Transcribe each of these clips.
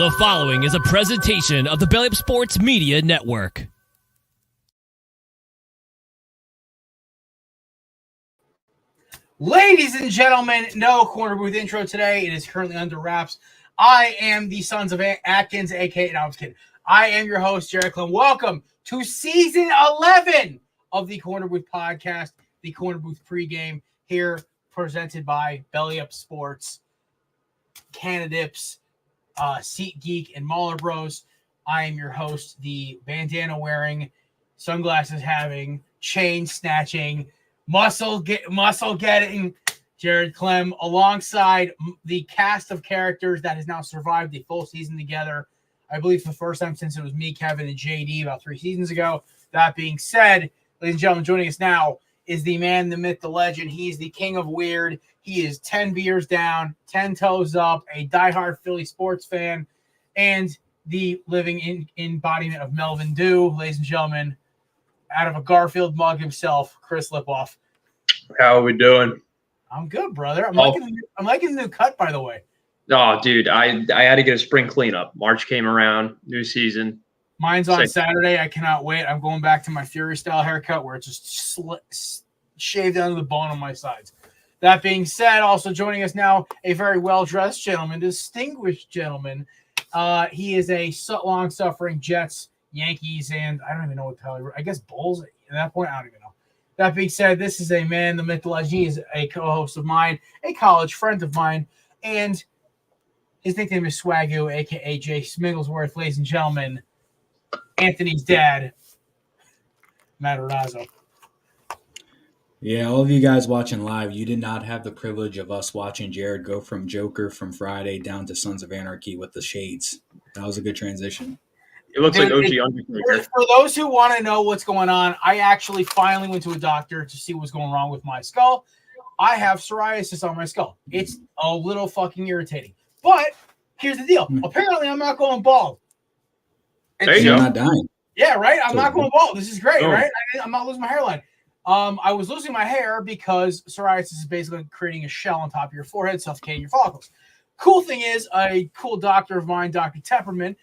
The following is a presentation of the Belly Up Sports Media Network. Ladies and gentlemen, no corner booth intro today. It is currently under wraps. I am the Sons of Atkins, a.k.a. No, I'm just kidding. I am your host, Jared Clem. Welcome to Season 11 of the Corner Booth Podcast, the Corner Booth Pregame, here presented by Belly Up Sports, Canadips, Seat Geek, and Mauler Bros. I am your host, the bandana-wearing, sunglasses-having, chain-snatching, muscle-getting Jared Clem, alongside the cast of characters that has now survived a full season together. I believe for the first time since it was me, Kevin, and JD about 3 seasons ago. That being said, ladies and gentlemen, joining us now is the man, the myth, the legend. He's the king of weird. He is 10 beers down, 10 toes up, a diehard Philly sports fan, and the living embodiment of Melvin Dew. Ladies and gentlemen, out of a Garfield mug himself, Chris Lipoff. How are we doing? I'm good, brother. I'm liking the new cut, by the way. Oh, dude, I had to get a spring cleanup. March came around, new season. Mine's on Saturday. I cannot wait. I'm going back to my Fury style haircut where it's just shaved down to the bone on my sides. That being said, also joining us now, a very well-dressed gentleman, distinguished gentleman. He is a long-suffering Jets, Yankees, and I don't even know what the hell. I guess Bulls. At that point, I don't even know. That being said, this is a man, the myth, the legend. He is a co-host of mine, a college friend of mine, and his nickname is Swagoo, a.k.a. Jay Smigglesworth. Ladies and gentlemen, Anthony's dad, Matt Razzo. Yeah, all of you guys watching live, you did not have the privilege of us watching Jared go from Joker from Friday down to Sons of Anarchy with the shades. That was a good transition. It looks like OG Undertaker. For those who want to know what's going on, I actually finally went to a doctor to see what's going wrong with my skull. I have psoriasis on my skull. It's a little fucking irritating. But here's the deal. Apparently, I'm not going bald. There you You're go. not dying. Yeah, right? I'm not going bald. This is great, Oh. right? I'm not losing my hairline. I was losing my hair because psoriasis is basically creating a shell on top of your forehead, suffocating your follicles. Cool thing is, a cool doctor of mine, Dr. Tepperman,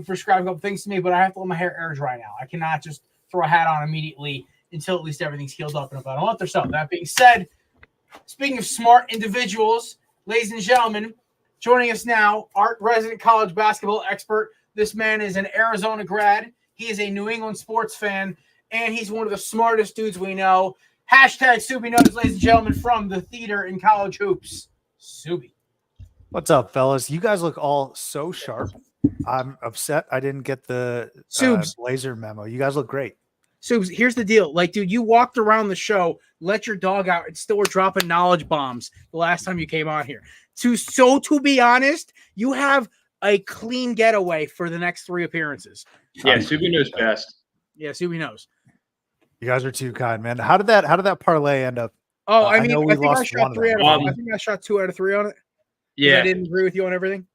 prescribed a couple things to me, but I have to let my hair air dry now. I cannot just throw a hat on immediately until at least everything's healed up in about a month or so. That being said, speaking of smart individuals, ladies and gentlemen, joining us now, our resident college basketball expert. This man is an Arizona grad. He is a New England sports fan, and he's one of the smartest dudes we know. Hashtag Subbi knows, ladies and gentlemen, from the theater in college hoops. Subbi. What's up, fellas? You guys look all so sharp. I'm upset I didn't get the laser memo. You guys look great. Subs, here's the deal. Like, dude, you walked around the show, let your dog out, and still were dropping knowledge bombs the last time you came on here. To be honest, you have a clean getaway for the next 3 appearances. Yeah, Subbi knows best. Yeah, Subbi knows. You guys are too kind, man. How did that parlay end up? Oh, I I mean, know I we think I lost shot one of 3 them. out of 5. I think I shot 2 out of 3 on it. Yeah, I didn't agree with you on everything.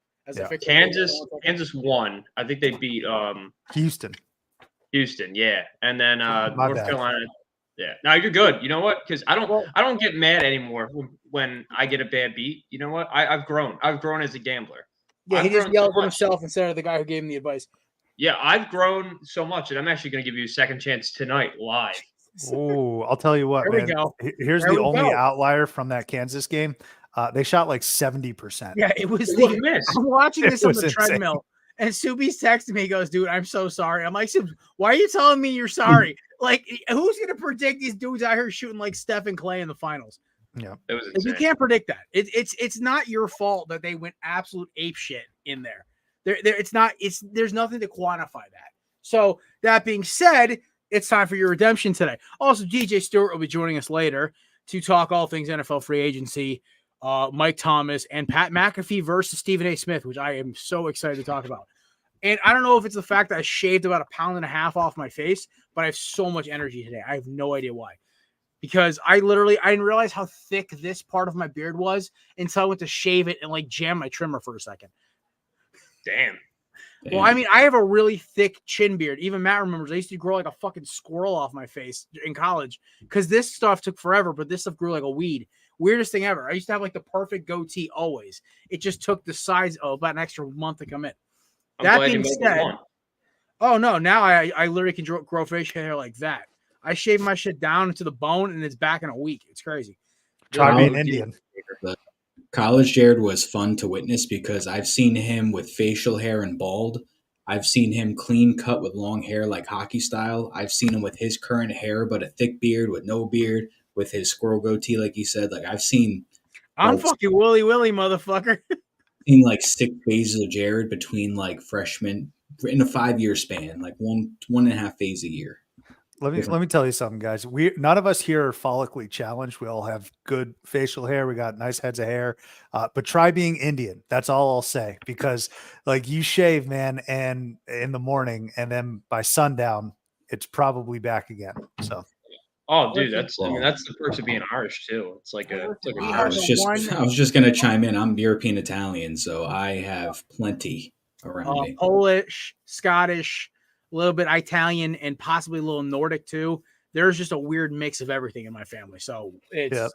Kansas won. I think they beat Houston, yeah, and then North bad. Carolina. Yeah, no, you're good. You know what? Because I don't get mad anymore when I get a bad beat. You know what? I've grown. I've grown as a gambler. Yeah, I've he just grown yelled so at much. himself instead of the guy who gave him the advice. Yeah, I've grown so much, and I'm actually going to give you a second chance tonight live. Oh, I'll tell you what, There we man. go. Here's There the we only go. outlier from that Kansas game. They shot like 70%. Yeah, it was It was a miss. I'm watching this It on was the insane. treadmill, and Subi's texting me. He goes, "Dude, I'm so sorry." I'm like, "Subs, why are you telling me you're sorry? Like, who's gonna predict these dudes out here shooting like Steph and Clay in the finals? Yeah. It was Like, insane. you can't predict that. It's not your fault that they went absolute ape shit in there. There's nothing to quantify that. So that being said, it's time for your redemption today. Also, DJ Stewart will be joining us later to talk all things NFL free agency, Mike Thomas, and Pat McAfee versus Stephen A. Smith, which I am so excited to talk about. And I don't know if it's the fact that I shaved about 1.5 pounds off my face, but I have so much energy today. I have no idea why. Because I didn't realize how thick this part of my beard was until I went to shave it and like jam my trimmer for a second. Damn. Well, I mean, I have a really thick chin beard. Even Matt remembers I used to grow like a fucking squirrel off my face in college because this stuff took forever, but this stuff grew like a weed. Weirdest thing ever. I used to have like the perfect goatee always. It just took the size of about an extra month to come in. That glad you being made said, one. oh no, now I literally can grow facial hair like that. I shave my shit down to the bone and it's back in a week. It's crazy. Try being Oh, Indian. College Jared was fun to witness because I've seen him with facial hair and bald. I've seen him clean cut with long hair like hockey style. I've seen him with his current hair but a thick beard with no beard, with his squirrel goatee, like he said. Like I've seen I'm like, fucking Willy Willy, motherfucker. seen like 6 phases of Jared between like freshman in a 5-year span, like one and a half phase a year. Let me tell you something, guys. None of us here are follically challenged. We all have good facial hair. We got nice heads of hair. But try being Indian. That's all I'll say, because like you shave, man, and in the morning, and then by sundown, it's probably back again. So. Oh, dude, that's the perks of being Irish too. It's like a I was just gonna chime in. I'm European Italian, so I have plenty around me. Polish, Scottish, a little bit Italian, and possibly a little Nordic too. There's just a weird mix of everything in my family. So it's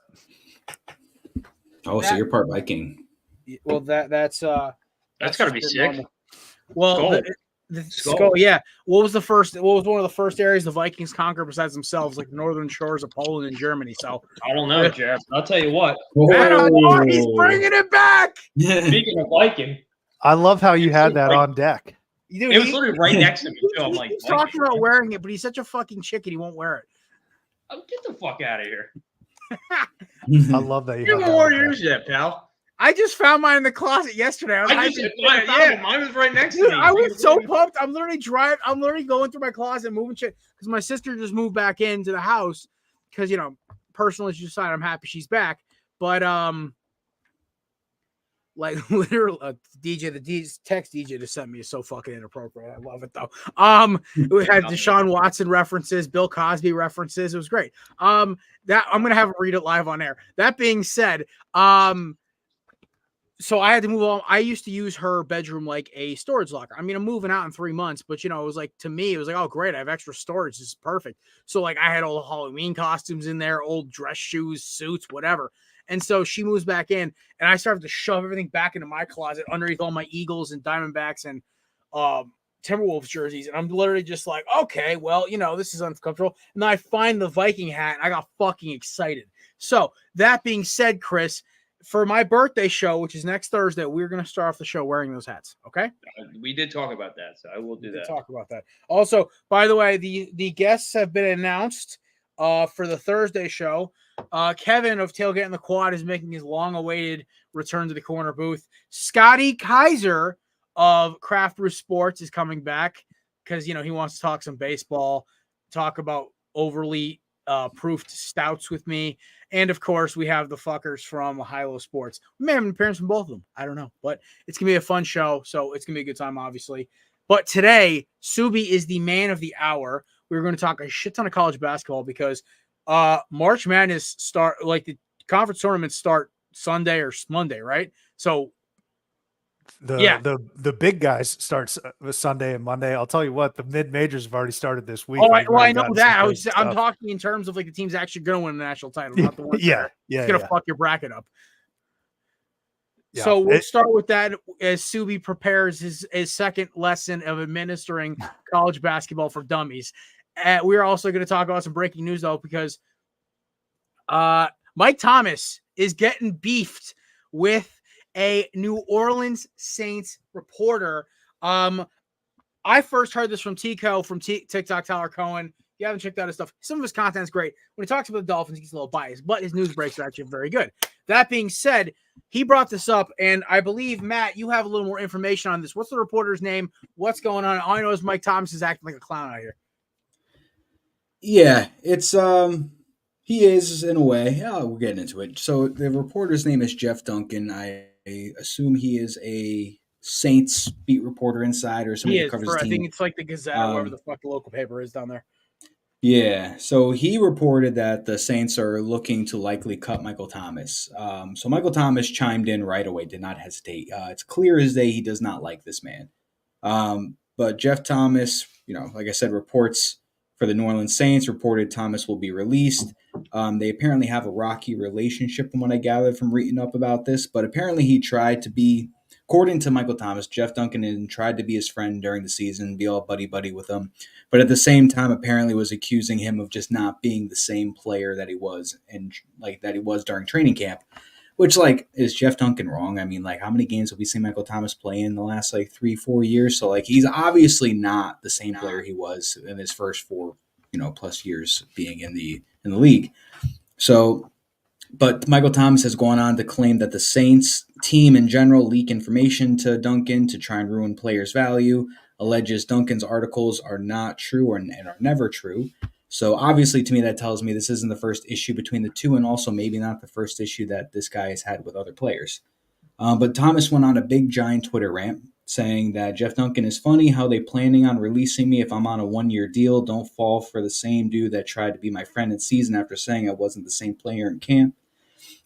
so you're part Viking. Well, that's got to be sick. Normal. Well, the skull, yeah. What was one of the first areas the Vikings conquered besides themselves, like the northern shores of Poland and Germany? So I don't know, Jeff. I'll tell you what. He's bringing it back. Speaking of Viking, I love how you had that on deck. Dude, it was literally right next to me. So I'm like, he's talking about wearing it, but he's such a fucking chicken. He won't wear it. Oh, get the fuck out of here. I love that you haven't worn yours yet, pal. I just found mine in the closet yesterday. Mine was right next to me. I was so pumped. I'm literally going through my closet, moving shit because my sister just moved back into the house because personal issues aside, I'm happy she's back. But like literally, the text DJ just sent me is so fucking inappropriate. I love it though. We had Deshaun Watson references, Bill Cosby references. It was great. That I'm gonna have her read it live on air. That being said, so I had to move on. I used to use her bedroom like a storage locker. I mean, I'm moving out in 3 months, but it was like, to me, it was like, oh, great. I have extra storage. This is perfect. So like I had all the Halloween costumes in there, old dress shoes, suits, whatever. And so she moves back in and I started to shove everything back into my closet underneath all my Eagles and Diamondbacks and Timberwolves jerseys. And I'm literally just like, okay, well, this is uncomfortable. And then I find the Viking hat and I got fucking excited. So that being said, Chris, for my birthday show, which is next Thursday, we're going to start off the show wearing those hats. Okay. We did talk about that. So I will do that. Talk about that. Also, by the way, the guests have been announced for the Thursday show. Kevin of Tailgate in the Quad is making his long-awaited return to the corner booth. Scotty Kaiser of Craft Brew Sports is coming back because, he wants to talk some baseball, talk about overly proofed stouts with me. And, of course, we have the fuckers from Hilo Sports. We may have an appearance from both of them. I don't know. But it's going to be a fun show, so it's going to be a good time, obviously. But today, Subbi is the man of the hour. We're going to talk a shit ton of college basketball because March Madness the conference tournaments start Sunday or Monday, right? So the big guys starts Sunday and Monday. I'll tell you what, the mid majors have already started this week. I know that. I'm talking in terms of like the team's actually going to win the national title, not the one. It's going to fuck your bracket up. Yeah. So we'll start with that as Subbi prepares his second lesson of administering college basketball for dummies. We're also going to talk about some breaking news though, because Mike Thomas is getting beefed with a New Orleans Saints reporter. I first heard this from Tico from TikTok, Tyler Cohen. If you haven't checked out his stuff, some of his content is great. When he talks about the Dolphins, he gets a little biased, but his news breaks are actually very good. That being said, he brought this up, and I believe, Matt, you have a little more information on this. What's the reporter's name? What's going on? All I know is Mike Thomas is acting like a clown out here. Yeah, it's he is in a way. We're getting into it. So the reporter's name is Jeff Duncan. I assume he is a Saints beat reporter inside or somebody who covers the team. I think it's like the Gazette, whatever the fuck the local paper is down there. Yeah, so he reported that the Saints are looking to likely cut Michael Thomas. So Michael Thomas chimed in right away, did not hesitate. It's clear as day he does not like this man. But Jeff Thomas, like I said, reports for the New Orleans Saints, reported Thomas will be released. They apparently have a rocky relationship from what I gathered from reading up about this, but apparently he tried to be According to Michael Thomas, Jeff Duncan tried to be his friend during the season, be all buddy-buddy with him, but at the same time apparently was accusing him of just not being the same player that he was during training camp. Which, is Jeff Duncan wrong? I mean, how many games have we seen Michael Thomas play in the last, 3-4 years? So, he's obviously not the same player he was in his first 4, plus years being in the league. So, but Michael Thomas has gone on to claim that the Saints team in general leak information to Duncan to try and ruin players' value, alleges Duncan's articles are not true and are never true. So obviously, to me, that tells me this isn't the first issue between the two, and also maybe not the first issue that this guy has had with other players. But Thomas went on a big, giant Twitter rant saying that Jeff Duncan is funny. How they planning on releasing me if I'm on a 1-year deal? Don't fall for the same dude that tried to be my friend in season after saying I wasn't the same player in camp.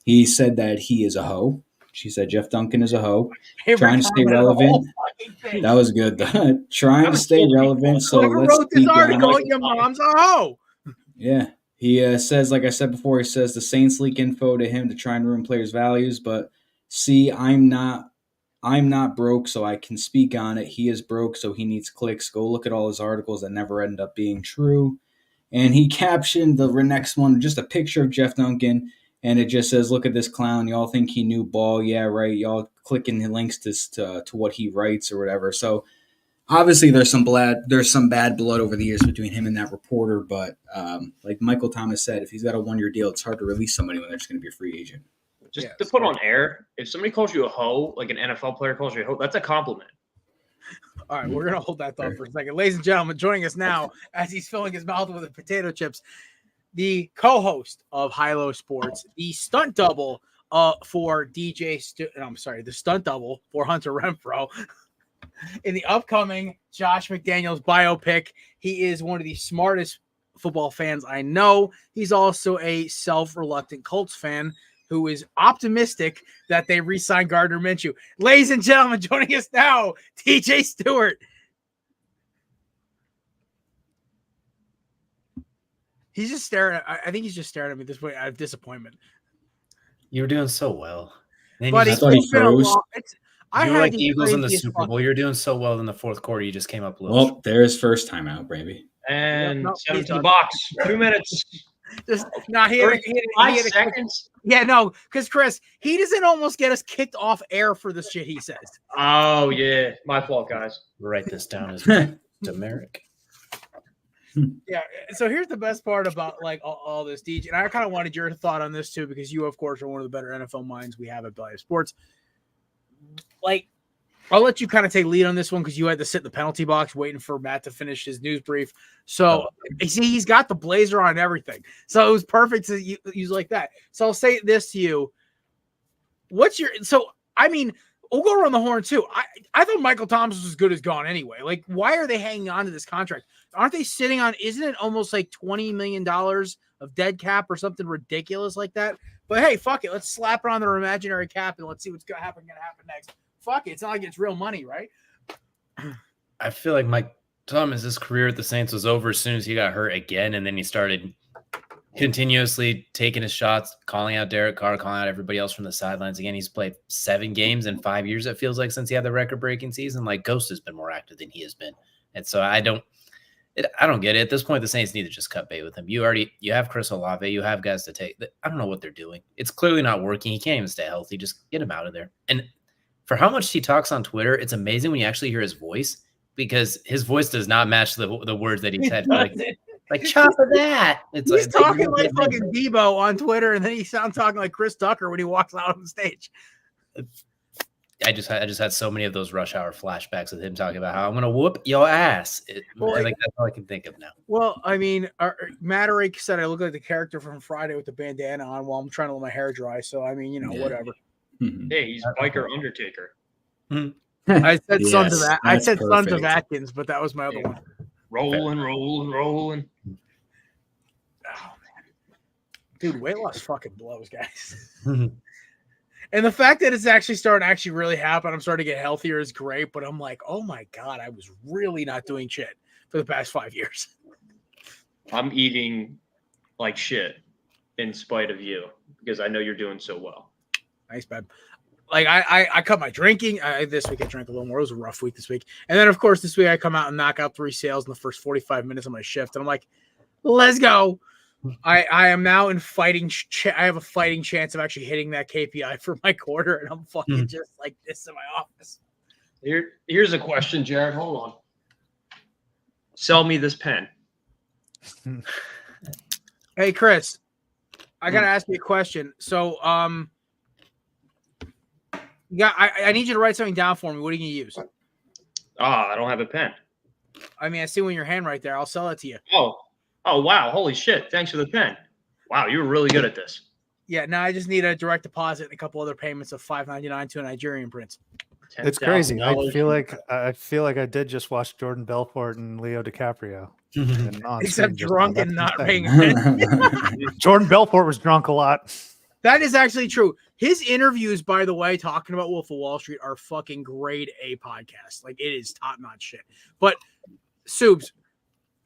He said that he is a hoe. She said Jeff Duncan is a hoe, trying to stay relevant. That was good. Trying to stay relevant. So whoever let's wrote this speak article, on. your mom's a hoe. Yeah. He says, like I said before, he says the Saints leak info to him to try and ruin players' values. But see, I'm not broke, so I can speak on it. He is broke, so he needs clicks. Go look at all his articles that never end up being true. And he captioned the next one, just a picture of Jeff Duncan. And it just says, look at this clown. Y'all think he knew ball. Yeah, right. Y'all clicking links to what he writes or whatever. So obviously there's some bad blood over the years between him and that reporter. But like Michael Thomas said, if he's got a 1-year deal, it's hard to release somebody when they're just going to be a free agent. Just to put on air, if somebody calls you a hoe, like an NFL player calls you a hoe, that's a compliment. All right, we're going to hold that thought for a second. Ladies and gentlemen, joining us now as he's filling his mouth with the potato chips, the co-host of High Low Sports, the stunt double for the stunt double for Hunter Renfrow in the upcoming Josh McDaniels biopic. He is one of the smartest football fans I know. He's also a self-reluctant Colts fan who is optimistic that they re-sign Gardner Minshew. Ladies and gentlemen, joining us now, DJ Stewart. He's just staring I think he's just staring at me this way out of disappointment. You were doing so well. But I thought he froze. You were like the Eagles in the Super Bowl. You're doing so well in the fourth quarter. You just came up a little. Well, there's first time out, baby. And send him to the box. 2 minutes. Just no, he had 5 seconds. Yeah, no, because Chris, he doesn't almost get us kicked off air for the shit he says. Oh yeah, my fault, guys. Write this down as Demeric. Yeah, so here's the best part about all this, DJ, and I kind of wanted your thought on this too, because you, of course, are one of the better NFL minds we have at Belly Sports. I'll let you kind of take lead on this one because you had to sit in the penalty box waiting for Matt to finish his news brief. So see, he's got the blazer on and everything, so it was perfect to use like that. So I'll say this to you: we'll go around the horn too. I thought Michael Thomas was as good as gone anyway. Why are they hanging on to this contract? Aren't they sitting on, isn't it almost like $20 million of dead cap or something ridiculous like that? But hey, fuck it. Let's slap it on their imaginary cap and let's see what's going to happen next. Fuck it. It's not like it's real money, right? I feel like Mike Thomas' career at the Saints was over as soon as he got hurt again. And then he started continuously taking his shots, calling out Derek Carr, calling out everybody else from the sidelines. Again, he's played 7 games in 5 years, it feels like, since he had the record-breaking season. Ghost has been more active than he has been. And so I don't get it. At this point, the Saints need to just cut bait with him. You have Chris Olave. You have guys to take. I don't know what they're doing. It's clearly not working. He can't even stay healthy. Just get him out of there. And for how much he talks on Twitter, it's amazing when you actually hear his voice, because his voice does not match the words that he said. Like chop of that. He's talking like fucking Debo on Twitter, and then he sounds talking like Chris Tucker when he walks out on stage. I just had so many of those rush hour flashbacks of him talking about how I'm going to whoop your ass. That's all I can think of now. Well, I mean, Matterick said I look like the character from Friday with the bandana on while I'm trying to let my hair dry. So, I mean, whatever. Hey, he's Biker Undertaker. I said Sons of Atkins, but that was my other one. Rolling. Oh, man. Dude, weight loss fucking blows, guys. And the fact that it's actually starting to really happen, I'm starting to get healthier is great, but I'm like, oh my God, I was really not doing shit for the past 5 years. I'm eating like shit in spite of you because I know you're doing so well. Nice, babe. like I cut my drinking. This week I drank a little more. It was a rough week this week. And then of course this week I come out and knock out 3 sales in the first 45 minutes of my shift. And I'm like, let's go. I am now in fighting. I have a fighting chance of actually hitting that KPI for my quarter, and I'm fucking just like this in my office. Here's a question, Jared. Hold on. Sell me this pen. Hey, Chris, I gotta ask you a question. So, I need you to write something down for me. What are you gonna use? I don't have a pen. I mean, I see when your hand right there. I'll sell it to you. Oh, wow. Holy shit. Thanks for the pen. Wow, you were really good at this. Yeah, now I just need a direct deposit and a couple other payments of $5.99 to a Nigerian prince. It's crazy. I feel like I did just watch Jordan Belfort and Leo DiCaprio. Except drunk and not paying attention. Jordan Belfort was drunk a lot. That is actually true. His interviews, by the way, talking about Wolf of Wall Street are fucking grade A podcast. Like, it is top-notch shit. But Subs,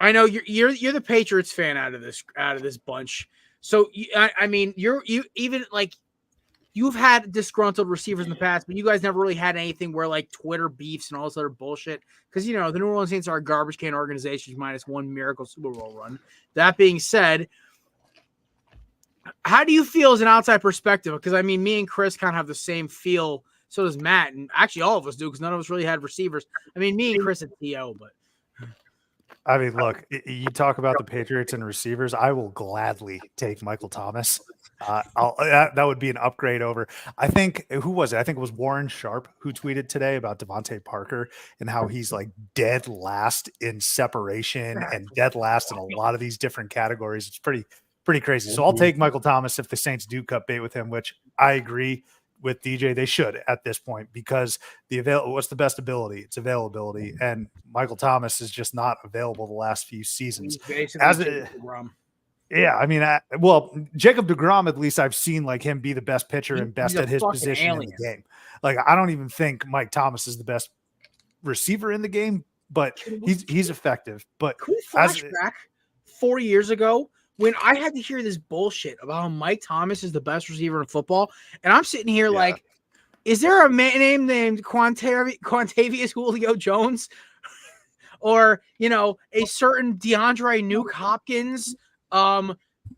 I know you're the Patriots fan out of this bunch. So I mean, you even like you've had disgruntled receivers in the past, but you guys never really had anything where like Twitter beefs and all this other bullshit. Because the New Orleans Saints are a garbage can organization minus one miracle Super Bowl run. That being said, how do you feel as an outside perspective? Because I mean, me and Chris kind of have the same feel. So does Matt, and actually all of us do, because none of us really had receivers. I mean, me and Chris at TO, but. I mean, look, you talk about the Patriots and receivers. I will gladly take Michael Thomas. That would be an upgrade over. I think, who was it? I think it was Warren Sharp who tweeted today about Devontae Parker and how he's like dead last in separation and dead last in a lot of these different categories. It's pretty crazy. So I'll take Michael Thomas if the Saints do cut bait with him, which I agree with DJ. They should at this point, because what's the best ability? It's availability, and Michael Thomas is just not available the last few seasons. Yeah, I mean, Jacob deGrom, at least I've seen like him be the best pitcher and best at his position in the game. Like, I don't even think Mike Thomas is the best receiver in the game, but he's effective. But can we flashback 4 years ago when I had to hear this bullshit about how Mike Thomas is the best receiver in football, and I'm sitting here like, is there a man named Quantavious Julio Jones, or a certain DeAndre Nuke Hopkins?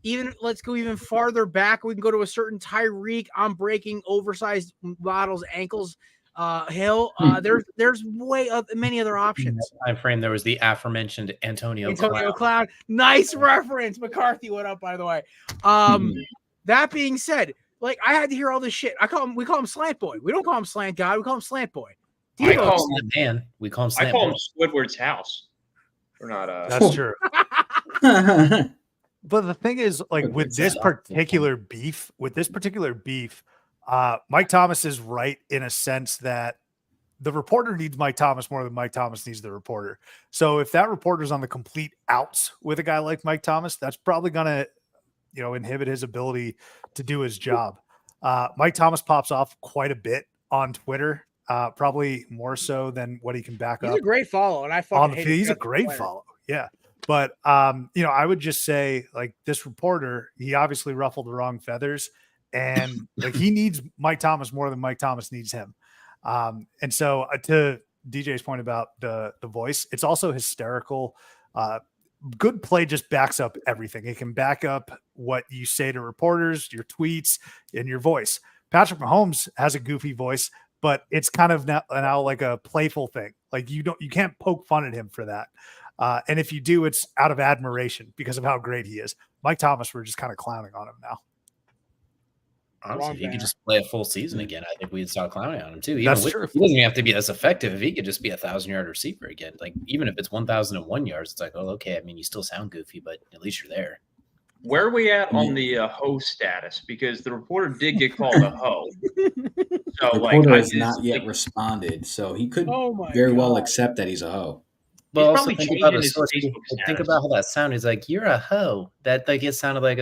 Even let's go even farther back. We can go to a certain Tyreek. I'm breaking oversized models' ankles. Hill. There's many other options. In that time frame, there was the aforementioned Antonio Cloud. Nice reference. McCarthy, what up, by the way? That being said, like, I had to hear all this shit. We call him Slant Boy. We don't call him Slant God. We call him Slant Boy. We call him Slant Man. We call him Slant. I call him Squidward's house. We're not. That's true. But the thing is, like, with this particular beef, Mike Thomas is right in a sense that the reporter needs Mike Thomas more than Mike Thomas needs the reporter. So if that reporter's on the complete outs with a guy like Mike Thomas, that's probably going to, inhibit his ability to do his job. Mike Thomas pops off quite a bit on Twitter, probably more so than what he can back up. He's a great follow, and I fucking hate him. He's a great follow. Yeah. But, I would just say, like, this reporter, he obviously ruffled the wrong feathers, and like, he needs Mike Thomas more than Mike Thomas needs him. And so to DJ's point about the voice, it's also hysterical. Good play just backs up everything. It can back up what you say to reporters, your tweets, and your voice. Patrick Mahomes has a goofy voice, but it's kind of now like a playful thing. Like, you can't poke fun at him for that. And if you do, it's out of admiration because of how great he is. Mike Thomas, we're just kind of clowning on him now. Honestly, if he could just play a full season again, I think we'd start clowning on him too. That's true. He doesn't even have to be as effective. If he could just be 1,000-yard receiver again, like, even if it's 1,001 yards, it's like, oh, okay. I mean, you still sound goofy, but at least you're there. Where are we at on the hoe status? Because the reporter did get called a hoe. So, the reporter has not yet responded, so he could very well accept that he's a hoe. But also think about how that sounded. He's like, "You're a hoe." That, like, it sounded like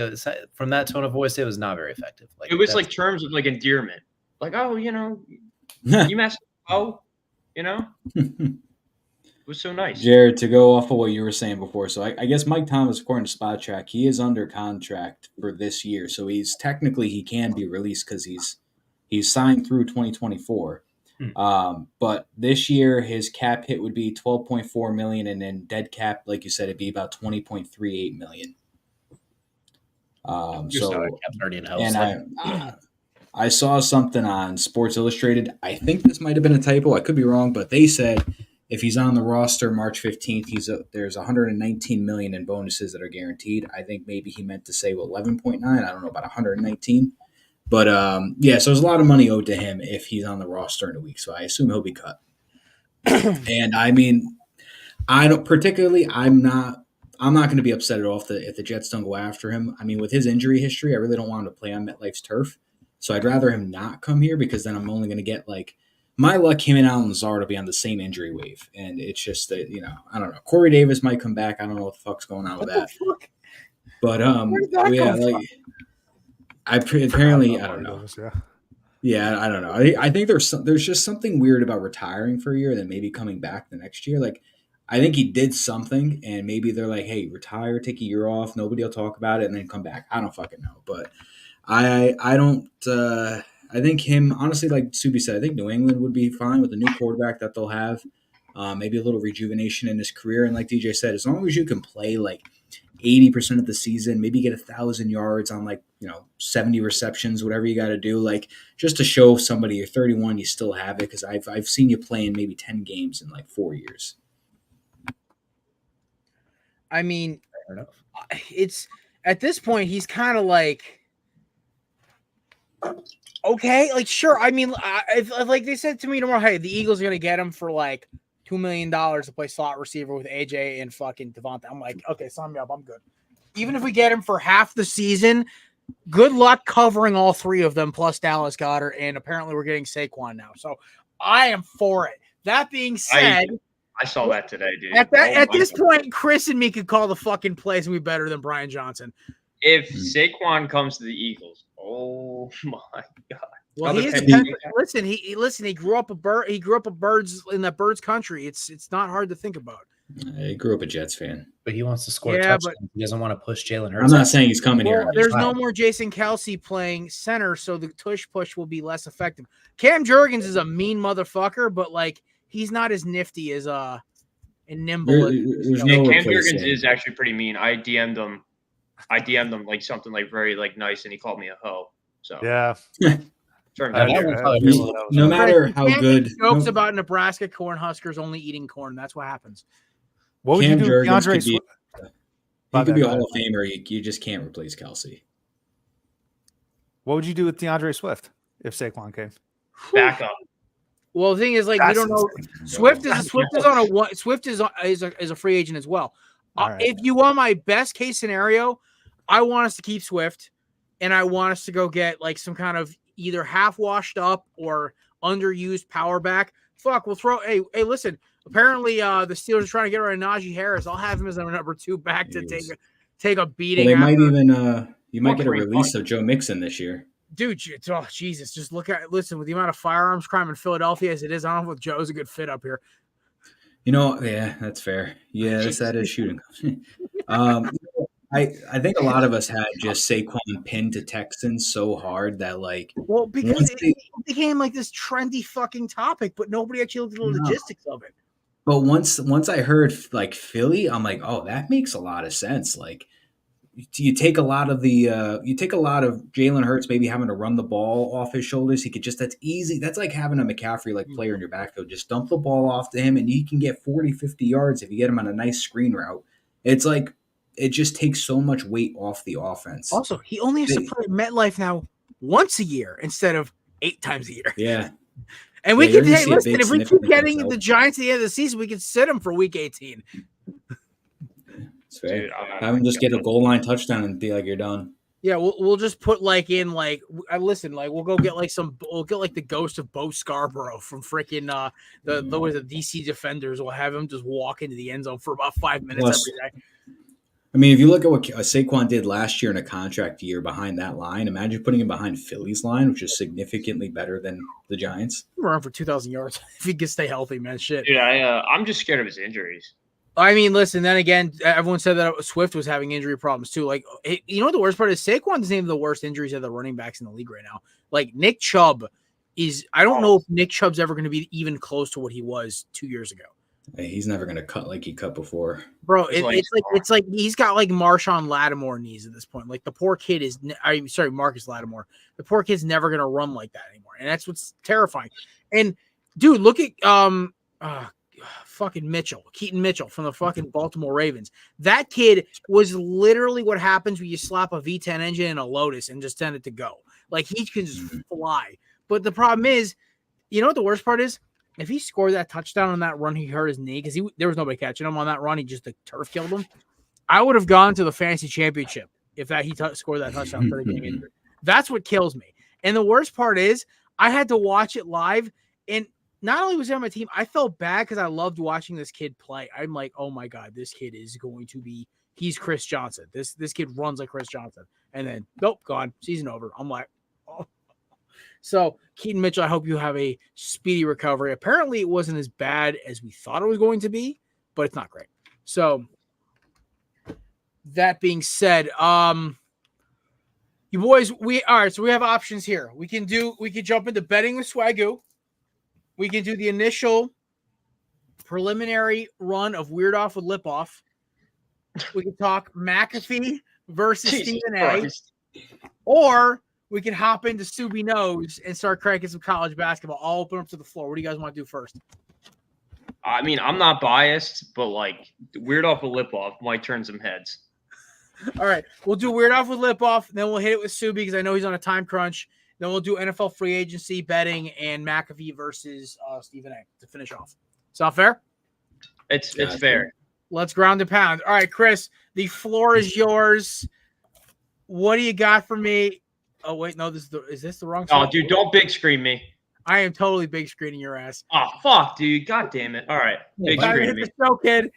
from that tone of voice, it was not very effective. Like, it was like terms of like endearment, like, oh, you messed up, it was so nice. Jared, to go off of what you were saying before, so I guess Mike Thomas, according to Spot Track, he is under contract for this year, so he can be released because he's He's signed through 2024. But this year his cap hit would be $12.4 million, and then dead cap, like you said, it'd be about $20.38 million. I saw something on Sports Illustrated. I think this might have been a typo. I could be wrong, but they said if he's on the roster March 15th, there's $119 million in bonuses that are guaranteed. I think maybe he meant to say 11.9. I don't know about 119. But so there's a lot of money owed to him if he's on the roster in a week. So I assume he'll be cut. And I mean, I'm not going to be upset at all if the Jets don't go after him. I mean, with his injury history, I really don't want him to play on MetLife's turf. So I'd rather him not come here, because then I'm only going to get my luck, him and Alan Lazard will be on the same injury wave. And it's just that, I don't know. Corey Davis might come back. I don't know what the fuck's going on with that. But apparently, I don't know. Yeah, I don't know. I think there's just something weird about retiring for a year and then maybe coming back the next year. I think he did something, and maybe they're like, hey, retire, take a year off, nobody will talk about it, and then come back. I don't fucking know. But I don't I think him, honestly, like Subbi said, I think New England would be fine with the new quarterback that they'll have. Maybe a little rejuvenation in his career. And like DJ said, as long as you can play 80% of the season, maybe get 1,000 yards on 70 receptions, whatever you got to do, just to show somebody you're 31, you still have it. Because I've seen you play in maybe 10 games in 4 years. I mean, it's at this point he's kind of okay, sure. I mean, if they said to me tomorrow, hey, the Eagles are gonna get him for $2 million to play slot receiver with AJ and fucking Devontae, I'm like, okay, sign me up, I'm good. Even if we get him for half the season, good luck covering all three of them plus Dallas Goedert, and apparently we're getting Saquon now, so I am for it. That being said, I saw that today, dude. At this point, Chris and me could call the fucking plays and be better than Brian Johnson. If Saquon comes to the Eagles, oh my god! Well, listen. He grew up a bird. He grew up in that bird's country. It's not hard to think about. He grew up a Jets fan, but he wants to score touchdowns. He doesn't want to push Jalen Hurts. I'm not saying he's coming here. There's no more Jason Kelce playing center, so the tush push will be less effective. Cam Jurgens is a mean motherfucker, but he's not as nifty as and nimble. Cam Jurgens is actually pretty mean. I DM'd him something very nice, and he called me a hoe. So yeah. No matter how good jokes about Nebraska Cornhuskers only eating corn. That's what happens. What would Cam you do with DeAndre Swift? He could be a Hall of Famer. You just can't replace Kelce. What would you do with DeAndre Swift if Saquon came? Back up. Well, the thing is, we don't know. Swift is a free agent as well. Right. If you want my best case scenario, I want us to keep Swift, and I want us to go get some kind of either half washed up or underused power back. Fuck, we'll throw. Hey, listen. Apparently, the Steelers are trying to get rid of Najee Harris. I'll have him as our number 2 back to take a beating. Well, they might even you might get a release of Joe Mixon this year. Dude, Jesus, just listen, with the amount of firearms crime in Philadelphia as it is, I don't know if Joe's a good fit up here. Yeah, that's fair. Yeah, that is shooting. I think a lot of us had just Saquon pinned to Texans so hard that because it became this trendy fucking topic, but nobody actually looked at the logistics of it. But once I heard Philly, I'm like, oh, that makes a lot of sense. You take a lot of Jalen Hurts maybe having to run the ball off his shoulders. He could that's easy. That's like having a McCaffrey player in your backfield. Just dump the ball off to him and he can get 40, 50 yards if you get him on a nice screen route. It's it just takes so much weight off the offense. Also, he only has to play at MetLife now once a year instead of 8 times a year. Yeah. And we can listen, if we keep getting the Giants at the end of the season, we can sit them for week 18. It's fair. Dude, have him just get a goal line touchdown and be you're done. Yeah, we'll just put listen, we'll go get we'll get the ghost of Bo Scarborough from freaking the DC Defenders. We'll have him just walk into the end zone for about 5 minutes every day. I mean, if you look at what Saquon did last year in a contract year behind that line, imagine putting him behind Philly's line, which is significantly better than the Giants. We're on for 2,000 yards if he can stay healthy, man. Shit. Dude, I'm just scared of his injuries. I mean, listen, then again, everyone said that Swift was having injury problems too. Like, you know what the worst part is? Saquon is named the worst injuries of the running backs in the league right now. Like, Nick Chubb I don't know if Nick Chubb's ever going to be even close to what he was 2 years ago. He's never going to cut like he cut before. Bro, it's like he's got like Marshawn Lattimore knees at this point. Like, the poor kid is Marcus Lattimore. The poor kid's never going to run like that anymore. And that's what's terrifying. And dude, look at fucking Keaton Mitchell from the fucking Baltimore Ravens. That kid was literally what happens when you slap a V10 engine in a Lotus and just send it to go. Like, he can just fly. But the problem is, you know what the worst part is? If he scored that touchdown on that run, he hurt his knee because there was nobody catching him on that run. He just the turf killed him. I would have gone to the fantasy championship if he scored that touchdown for the game. That's what kills me. And the worst part is, I had to watch it live, and not only was he on my team, I felt bad because I loved watching this kid play. I'm like, oh my god, this kid is going to be. He's Chris Johnson. This kid runs like Chris Johnson. And then nope, gone. Season over. I'm like, oh. So, Keaton Mitchell, I hope you have a speedy recovery. Apparently, it wasn't as bad as we thought it was going to be, but it's not great. So, that being said, you boys, all right, so we have options here. We can jump into betting with Swagoo. We can do the initial preliminary run of Weird Off with Lip Off. We can talk McAfee versus Stephen A. Or we can hop into Subbi Knows and start cracking some college basketball. I'll open up to the floor. What do you guys want to do first? I mean, I'm not biased, but like Weird Off with Lip Off might turn some heads. All right. We'll do Weird Off with Lip Off. Then we'll hit it with Subbi because I know he's on a time crunch. Then we'll do NFL free agency betting and McAfee versus Stephen A. to finish off. Sound fair? It's fair. Let's ground and pound. All right, Chris, the floor is yours. What do you got for me? Oh, wait, no, is this the wrong side? Oh, dude, don't big screen me. I am totally big screening your ass. Oh, fuck, dude. God damn it. All right. Big screen me. Show, kid.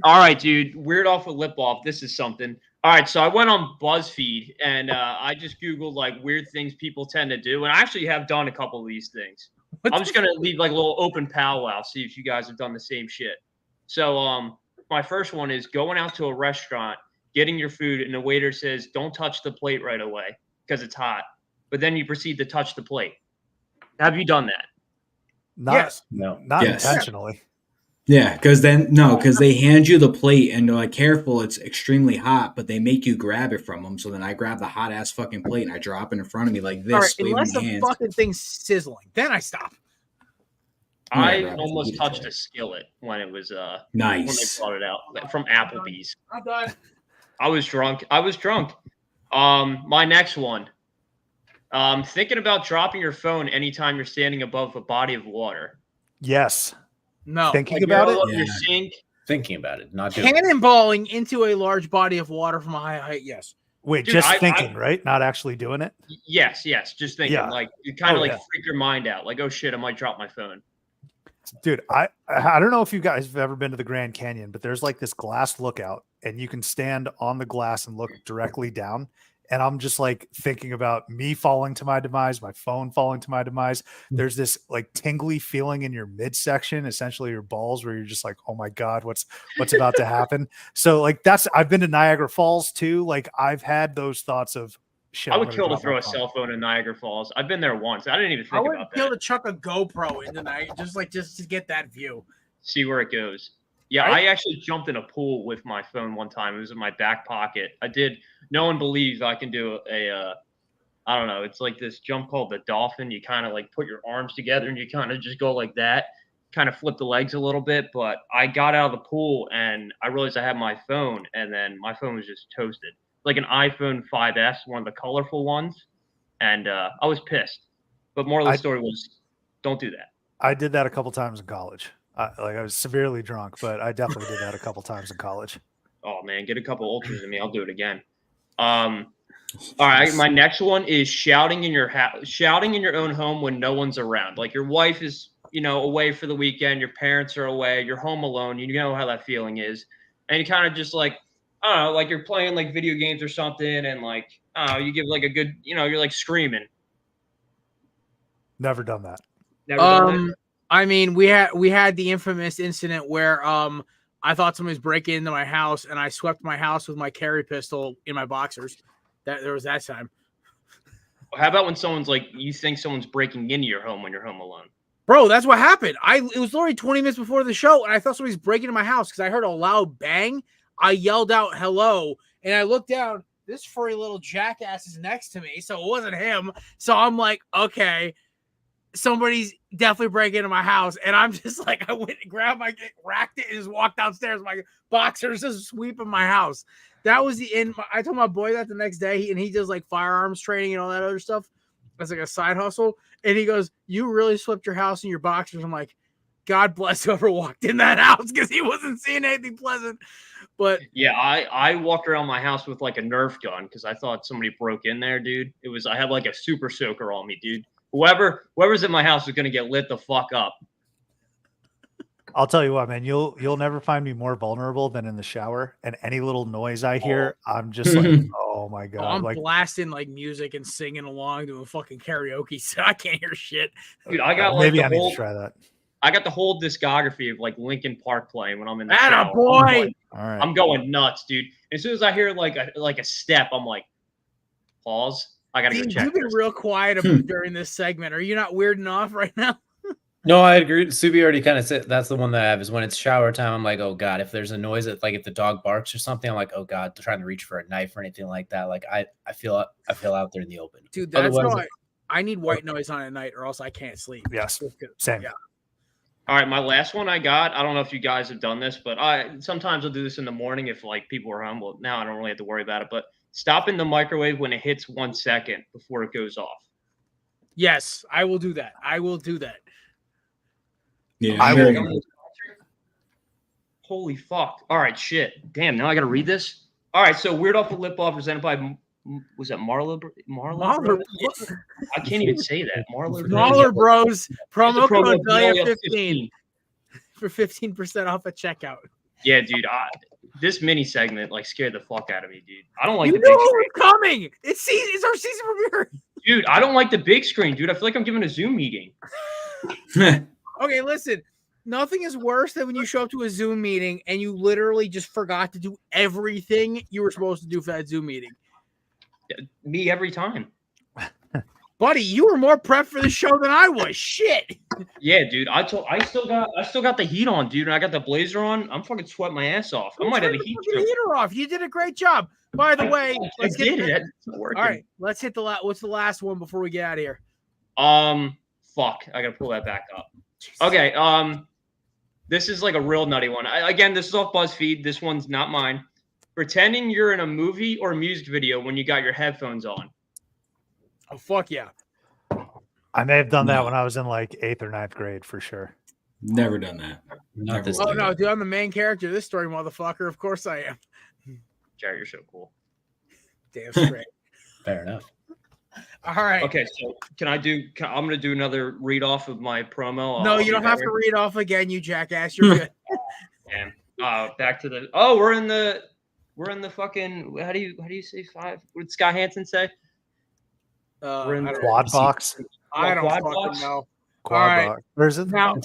All right, dude. Weird Off with Lip Off. This is something. All right, so I went on BuzzFeed, and I just Googled, like, weird things people tend to do, and I actually have done a couple of these things. I'm just going to leave, like, a little open powwow, see if you guys have done the same shit. So my first one is going out to a restaurant, getting your food, and the waiter says, don't touch the plate right away because it's hot. But then you proceed to touch the plate. Have you done that? Yes. No. Not intentionally. Yeah, because they hand you the plate and they're like, careful, it's extremely hot, but they make you grab it from them. So then I grab the hot ass fucking plate and I drop it in front of me like this. All right, unless the fucking thing's sizzling, then I stop. I almost touched a skillet when it was nice when they brought it out from Applebee's. I'm done. I was drunk. My next one. Thinking about dropping your phone anytime you're standing above a body of water. Yes. No. Thinking about it? Your sink. Thinking about it, not doing it. Cannonballing into a large body of water from a high height, yes. Wait, dude, just thinking, right? Not actually doing it? Yes. Just thinking. Yeah. Like, you kind of freak your mind out. Like, oh, shit, I might drop my phone. Dude, I don't know if you guys have ever been to the Grand Canyon, but there's like this glass lookout, and you can stand on the glass and look directly down. And I'm just like thinking about me falling to my demise, my phone falling to my demise. There's this like tingly feeling in your midsection, essentially your balls, where you're just like, oh my God, what's about to happen? So like I've been to Niagara Falls too. Like I've had those thoughts of shit. I would kill to throw a cell phone in Niagara Falls. I've been there once. I didn't even think about that. I would kill to chuck a GoPro into Niagara, just to get that view. See where it goes. Yeah, I actually jumped in a pool with my phone one time. It was in my back pocket. I did. No one believes I can do I don't know. It's like this jump called the dolphin. You kind of like put your arms together and you kind of just go like that, kind of flip the legs a little bit. But I got out of the pool and I realized I had my phone, and then my phone was just toasted. Like an iPhone 5S, one of the colorful ones. And I was pissed. But moral of the story was, don't do that. I did that a couple times in college. I was severely drunk, but I definitely did that a couple times in college. Oh man, get a couple ultras in me. I'll do it again. All right, my next one is shouting in your own home when no one's around. Like your wife is, away for the weekend, your parents are away, you're home alone. You know how that feeling is, and you kind of just like, I don't know, like you're playing like video games or something, and like, you give like a good, you're like screaming. Never done that. Never done that? I mean, we had the infamous incident where I thought somebody was breaking into my house, and I swept my house with my carry pistol in my boxers. There was that time. How about when someone's like, you think someone's breaking into your home when you're home alone? Bro, that's what happened. It was literally 20 minutes before the show, and I thought somebody was breaking into my house because I heard a loud bang. I yelled out hello, and I looked down. This furry little jackass is next to me, so it wasn't him. So I'm like, okay, somebody's definitely breaking into my house. And I'm just like, I went and grabbed racked it, and just walked downstairs. My boxers just sweeping my house. That was the end. I told my boy that the next day, and he does like firearms training and all that other stuff. That's like a side hustle. And he goes, "You really swept your house in your boxers." I'm like, God bless whoever walked in that house, because he wasn't seeing anything pleasant. But yeah, I walked around my house with like a Nerf gun because I thought somebody broke in there, dude. I had like a super soaker on me, dude. Whoever's in my house is gonna get lit the fuck up. I'll tell you what, man, you'll never find me more vulnerable than in the shower. And any little noise I hear, I'm just like, oh my God. I'm like blasting like music and singing along, doing fucking karaoke, so I can't hear shit. Dude, I got like maybe I need to try that. I got the whole discography of like Linkin Park playing when I'm in the Atta shower. boy. All right. I'm going nuts, dude. As soon as I hear like a step, I'm like, pause. I gotta go check. You've been real quiet during this segment. Are you not weirding off right now? No, I agree. Subbi already kind of said that's the one that I have is when it's shower time. I'm like, oh God, if there's a noise that like if the dog barks or something, I'm like, oh God, they're trying to reach for a knife or anything like that. Like I feel out there in the open. Dude, that's why I need white noise on at night, or else I can't sleep. Yes, same. Yeah. All right, my last one I got. I don't know if you guys have done this, but sometimes I'll do this in the morning if like people are home. Well, now I don't really have to worry about it. But stopping the microwave when it hits 1 second before it goes off. Yes, I will do that. I will do that. Yeah, I will. Holy fuck! All right, shit. Damn. Now I gotta read this. All right, so Weird Off the Lip Off presented by was that Marla Bros? I can't even say that. Marla Bros. Promo code Belia15 for 15% off at checkout. Yeah, dude. This mini segment like scared the fuck out of me, dude. I don't like you the big know screen. It's coming. It's our season premiere. Dude, I don't like the big screen, dude. I feel like I'm giving a Zoom meeting. Okay, listen. Nothing is worse than when you show up to a Zoom meeting and you literally just forgot to do everything you were supposed to do for that Zoom meeting. Me every time. Buddy, you were more prepped for the show than I was. Shit. Yeah, dude. I still got the heat on, dude, and I got the blazer on. I'm fucking sweating my ass off. I might have a heater off. You did a great job. By the way, let's get it. All right, let's hit what's the last one before we get out of here? Fuck. I gotta pull that back up. Jesus. Okay. This is like a real nutty one. Again, this is off BuzzFeed. This one's not mine. Pretending you're in a movie or music video when you got your headphones on. Oh, fuck yeah. I may have done that when I was in like 8th or 9th grade for sure. Never done that. Not this. Oh, no, dude, I'm the main character of this story, motherfucker. Of course I am. Jared, you're so cool. Damn straight. Fair enough. All right. Okay, so I'm going to do another read off of my promo. No, you don't have to read off again, you jackass. You're good. And back to the we're in the fucking how do you say 5? What did Scott Hansen say? We're in the quad box. I don't fucking know. Quad box. Where's it? Now,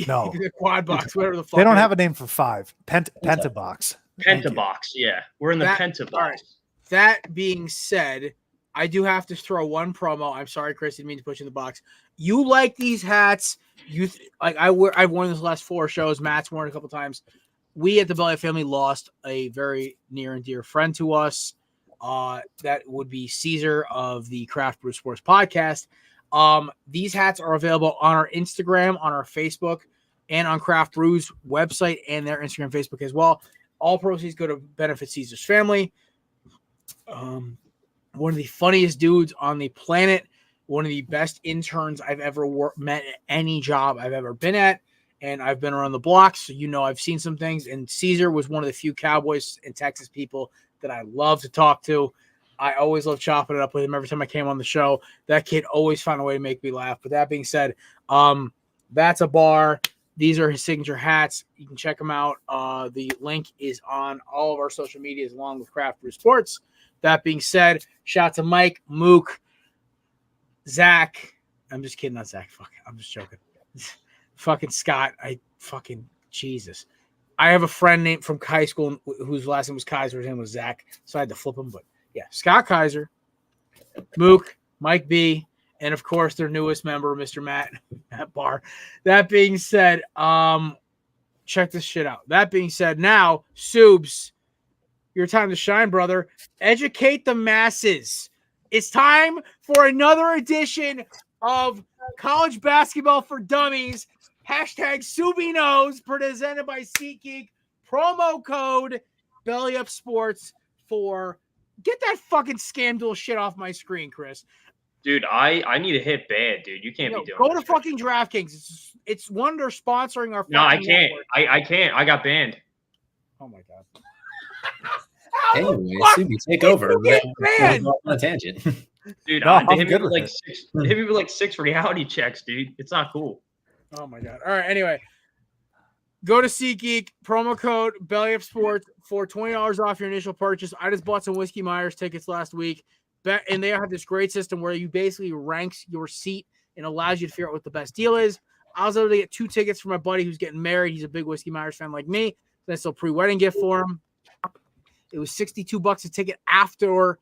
no. The quad box, whatever the fuck. They don't have a name for 5. Pentabox. Pentabox, yeah. We're in the Pentabox. All right. That being said, I do have to throw one promo. I'm sorry, Chris, didn't mean to put you in the box. You like these hats? I've worn this last 4 shows. Matt's worn it a couple times. We at the Belia family lost a very near and dear friend to us. That would be Caesar of the Craft Brew Sports Podcast. These hats are available on our Instagram, on our Facebook, and on Craft Brew's website and their Instagram, Facebook as well. All proceeds go to benefit Caesar's family. One of the funniest dudes on the planet, one of the best interns I've ever met at any job I've ever been at, and I've been around the block, so I've seen some things, and Caesar was one of the few Cowboys and Texas people that I love to talk to. I always love chopping it up with him every time I came on the show. That kid always found a way to make me laugh. But that being said, that's a bar. These are his signature hats. You can check them out. The link is on all of our social medias along with Craft Brew Sports. That being said, shout out to Mike, Mook, Zach. I'm just kidding, not Zach. Fuck, I'm just joking. Fucking Scott. Jesus. I have a friend named from high school whose last name was Kaiser. His name was Zach, so I had to flip him. But yeah, Scott Kaiser, Mook, Mike B, and of course their newest member, Mr. Matt Barr. That being said, check this shit out. That being said, now Subs, your time to shine, brother. Educate the masses. It's time for another edition of College Basketball for Dummies. Hashtag Subbi knows, presented by SeatGeek. Promo code BellyUpSports for get that fucking scandal shit off my screen, Chris. Dude, I need to hit bad, dude. You can't be doing Go this to fucking DraftKings. It's wonder sponsoring our. No, I fucking can't. network. I can't. I got banned. Oh my god. Anyway, Subbi, take over. Get banned? On a tangent. Dude, No, they I'm hit me good with with like it. they hit me with like 6 reality checks, dude. It's not cool. Oh my god. All right. Anyway, go to SeatGeek, promo code BellyUpSports for $20 off your initial purchase. I just bought some Whiskey Myers tickets last week. And they have this great system where you basically ranks your seat and allows you to figure out what the best deal is. I was able to get 2 tickets for my buddy who's getting married. He's a big Whiskey Myers fan like me. That's a pre-wedding gift for him. It was $62 a ticket after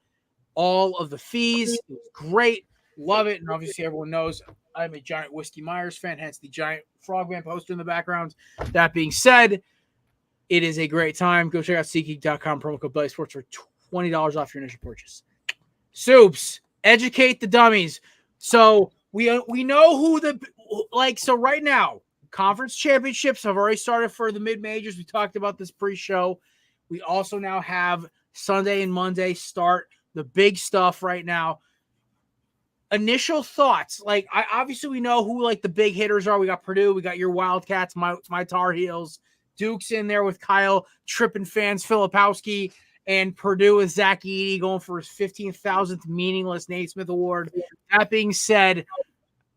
all of the fees. It was great. Love it. And obviously everyone knows I'm a giant Whiskey Myers fan, hence the giant Frogman poster in the background. That being said, it is a great time. Go check out SeatGeek.com, promo code BellySports for $20 off your initial purchase. Soups, educate the dummies. So we know who so right now, conference championships have already started for the mid-majors. We talked about this pre-show. We also now have Sunday and Monday start the big stuff right now. Initial thoughts, obviously we know who the big hitters are. We got Purdue, we got your Wildcats, my Tar Heels. Duke's in there with Kyle tripping fans, Filipowski, and Purdue with Zach Edey going for his 15,000th meaningless Naismith Award. That being said,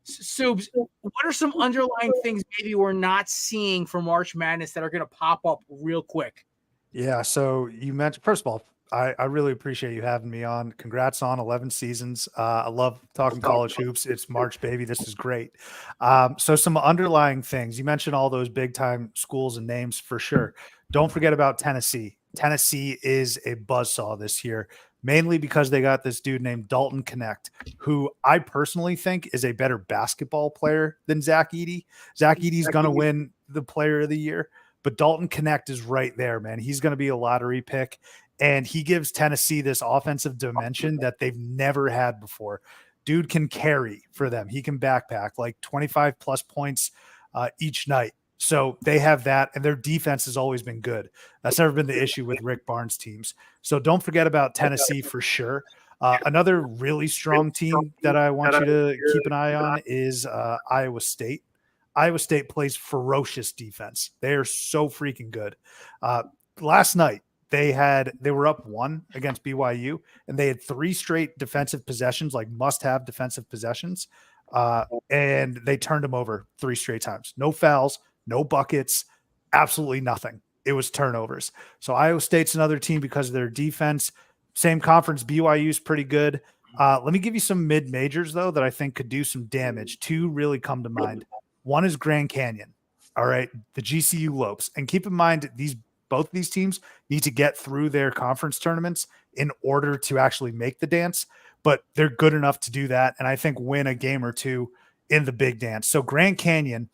Subs, what are some underlying things maybe we're not seeing for March Madness that are going to pop up real quick? Yeah. So you mentioned, first of all, I really appreciate you having me on. Congrats on 11 seasons. I love talking college hoops. It's March, baby. This is great. So some underlying things. You mentioned all those big time schools and names for sure. Don't forget about Tennessee. Tennessee is a buzzsaw this year, mainly because they got this dude named Dalton Connect, who I personally think is a better basketball player than Zach Edey. Zach Edey's going to win the player of the year, but Dalton Connect is right there, man. He's going to be a lottery pick. And he gives Tennessee this offensive dimension that they've never had before. Dude can carry for them. He can backpack like 25 plus points each night. So they have that, and their defense has always been good. That's never been the issue with Rick Barnes' teams. So don't forget about Tennessee for sure. Another really strong team that I want you to keep an eye on is Iowa State. Iowa State plays ferocious defense. They are so freaking good. Last night, they were up 1 against BYU, and they had 3 straight defensive possessions, like must-have defensive possessions, and they turned them over 3 straight times. No fouls, no buckets, absolutely nothing. It was turnovers. So Iowa State's another team because of their defense. Same conference, BYU's pretty good. Let me give you some mid-majors, though, that I think could do some damage. 2 really come to mind. One is Grand Canyon, all right, the GCU Lopes. And keep in mind, both these teams need to get through their conference tournaments in order to actually make the dance, but they're good enough to do that. And I think win a game or 2 in the big dance. So Grand Canyon,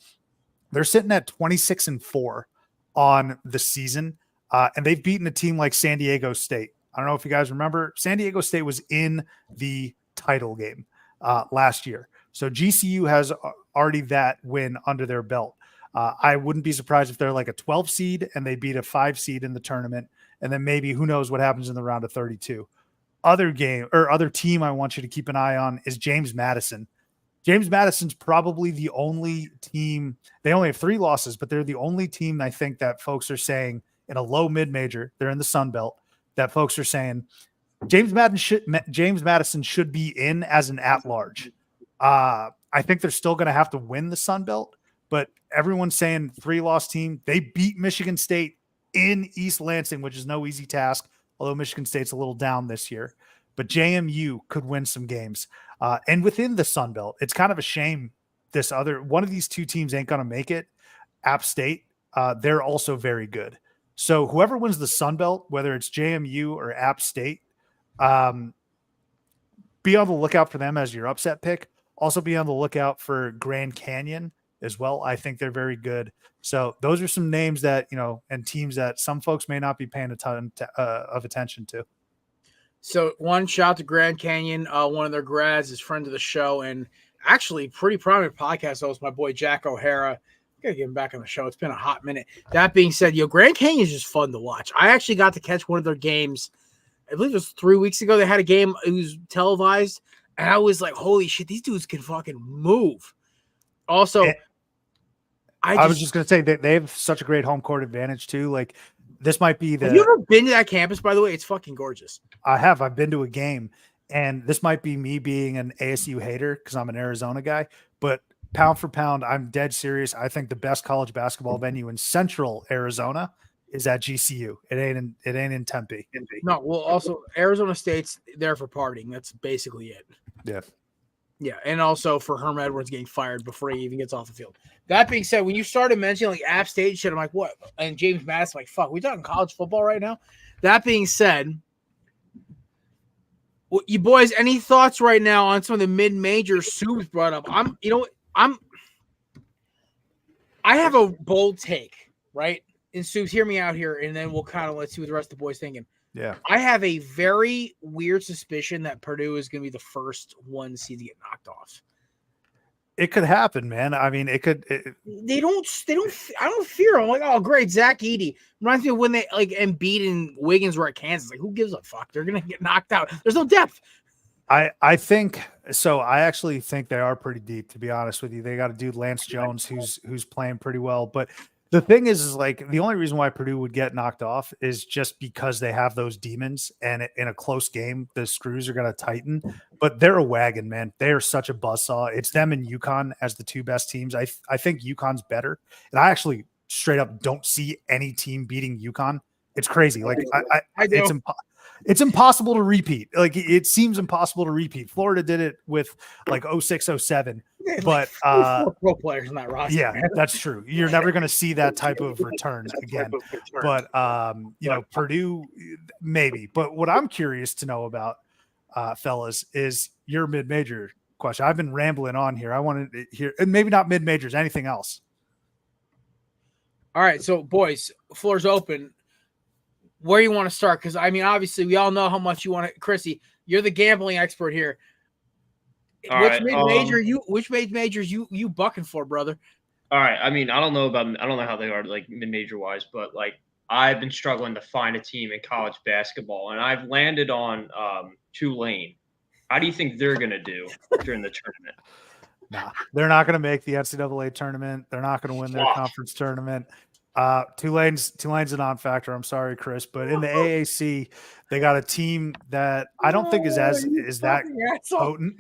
they're sitting at 26-4 on the season. And they've beaten a team like San Diego State. I don't know if you guys remember, San Diego State was in the title game last year. So GCU has already that win under their belt. I wouldn't be surprised if they're like a 12 seed and they beat a 5 seed in the tournament. And then maybe who knows what happens in the round of 32. Other team I want you to keep an eye on is James Madison. James Madison's probably the only team. They only have 3 losses, but they're the only team I think that folks are saying in a low mid-major, they're in the Sun Belt, that folks are saying James Madison should be in as an at-large. I think they're still going to have to win the Sun Belt, but everyone's saying 3-loss team. They beat Michigan State in East Lansing, which is no easy task, although Michigan State's a little down this year. But JMU could win some games. And within the Sun Belt, it's kind of a shame one of these 2 teams ain't going to make it. App State, they're also very good. So whoever wins the Sun Belt, whether it's JMU or App State, be on the lookout for them as your upset pick. Also be on the lookout for Grand Canyon as well. I think they're very good. So those are some names that, and teams that some folks may not be paying a ton of attention to. So one shout to Grand Canyon. One of their grads is friend of the show and actually pretty prominent podcast host, my boy Jack O'Hara. Gotta get him back on the show. It's been a hot minute. That being said, Grand Canyon is just fun to watch. I actually got to catch one of their games. I believe it was 3 weeks ago. They had a game. It was televised. And I was like, holy shit, these dudes can fucking move. Also, I was just going to say that they have such a great home court advantage too. Like this might be Have you ever been to that campus, by the way? It's fucking gorgeous. I have. I've been to a game, and this might be me being an ASU hater because I'm an Arizona guy, but pound for pound, I'm dead serious. I think the best college basketball venue in Central Arizona is at GCU. It ain't in Tempe. No, well, also Arizona State's there for partying. That's basically it. Yeah. Yeah, and also for Herm Edwards getting fired before he even gets off the field. That being said, when you started mentioning like App State and shit, I'm like, what? And James Madison, like, fuck, we talking college football right now? That being said, you boys, any thoughts right now on some of the mid-major Subs brought up? I have a bold take, right? And Subs, hear me out here, and then we'll kind of let's see what the rest of the boys thinking. Yeah. I have a very weird suspicion that Purdue is going to be the first one seed to get knocked off. It could happen, man. I mean, it could. They don't. I don't fear them. I'm like, oh, great, Zach Edey reminds me of when they like Embiid and Wiggins were at Kansas. Like, who gives a fuck? They're gonna get knocked out. There's no depth. I think so. I actually think they are pretty deep. To be honest with you, they got a dude Lance Jones who's playing pretty well, but. The thing is like the only reason why Purdue would get knocked off is just because they have those demons, and in a close game, the screws are going to tighten. But they're a wagon, man. They are such a buzzsaw. It's them and UConn as the two best teams. I think UConn's better, and I actually straight up don't see any team beating UConn. It's crazy. Like it's impossible to repeat. Like it seems impossible to repeat. Florida did it with like 06, 07. But pro players in that roster. Yeah, that's true. You're never going to see that type of return again. But Purdue maybe. But what I'm curious to know about, fellas, is your mid-major question. I've been rambling on here. I wanted to hear, and maybe not mid-majors, anything else. All right, so boys, floor's open. Where you want to start? Because I mean, obviously, we all know how much you want to. Chrissy, you're the gambling expert here. Which mid-majors you bucking for, brother? All right. I mean, I don't know how they are like mid-major wise, but like I've been struggling to find a team in college basketball, and I've landed on Tulane. How do you think they're gonna do during the tournament? Nah, they're not gonna make the NCAA tournament. They're not gonna win their conference tournament. Tulane's a non-factor. I'm sorry, Chris, but in the AAC, they got a team that I don't think is that potent.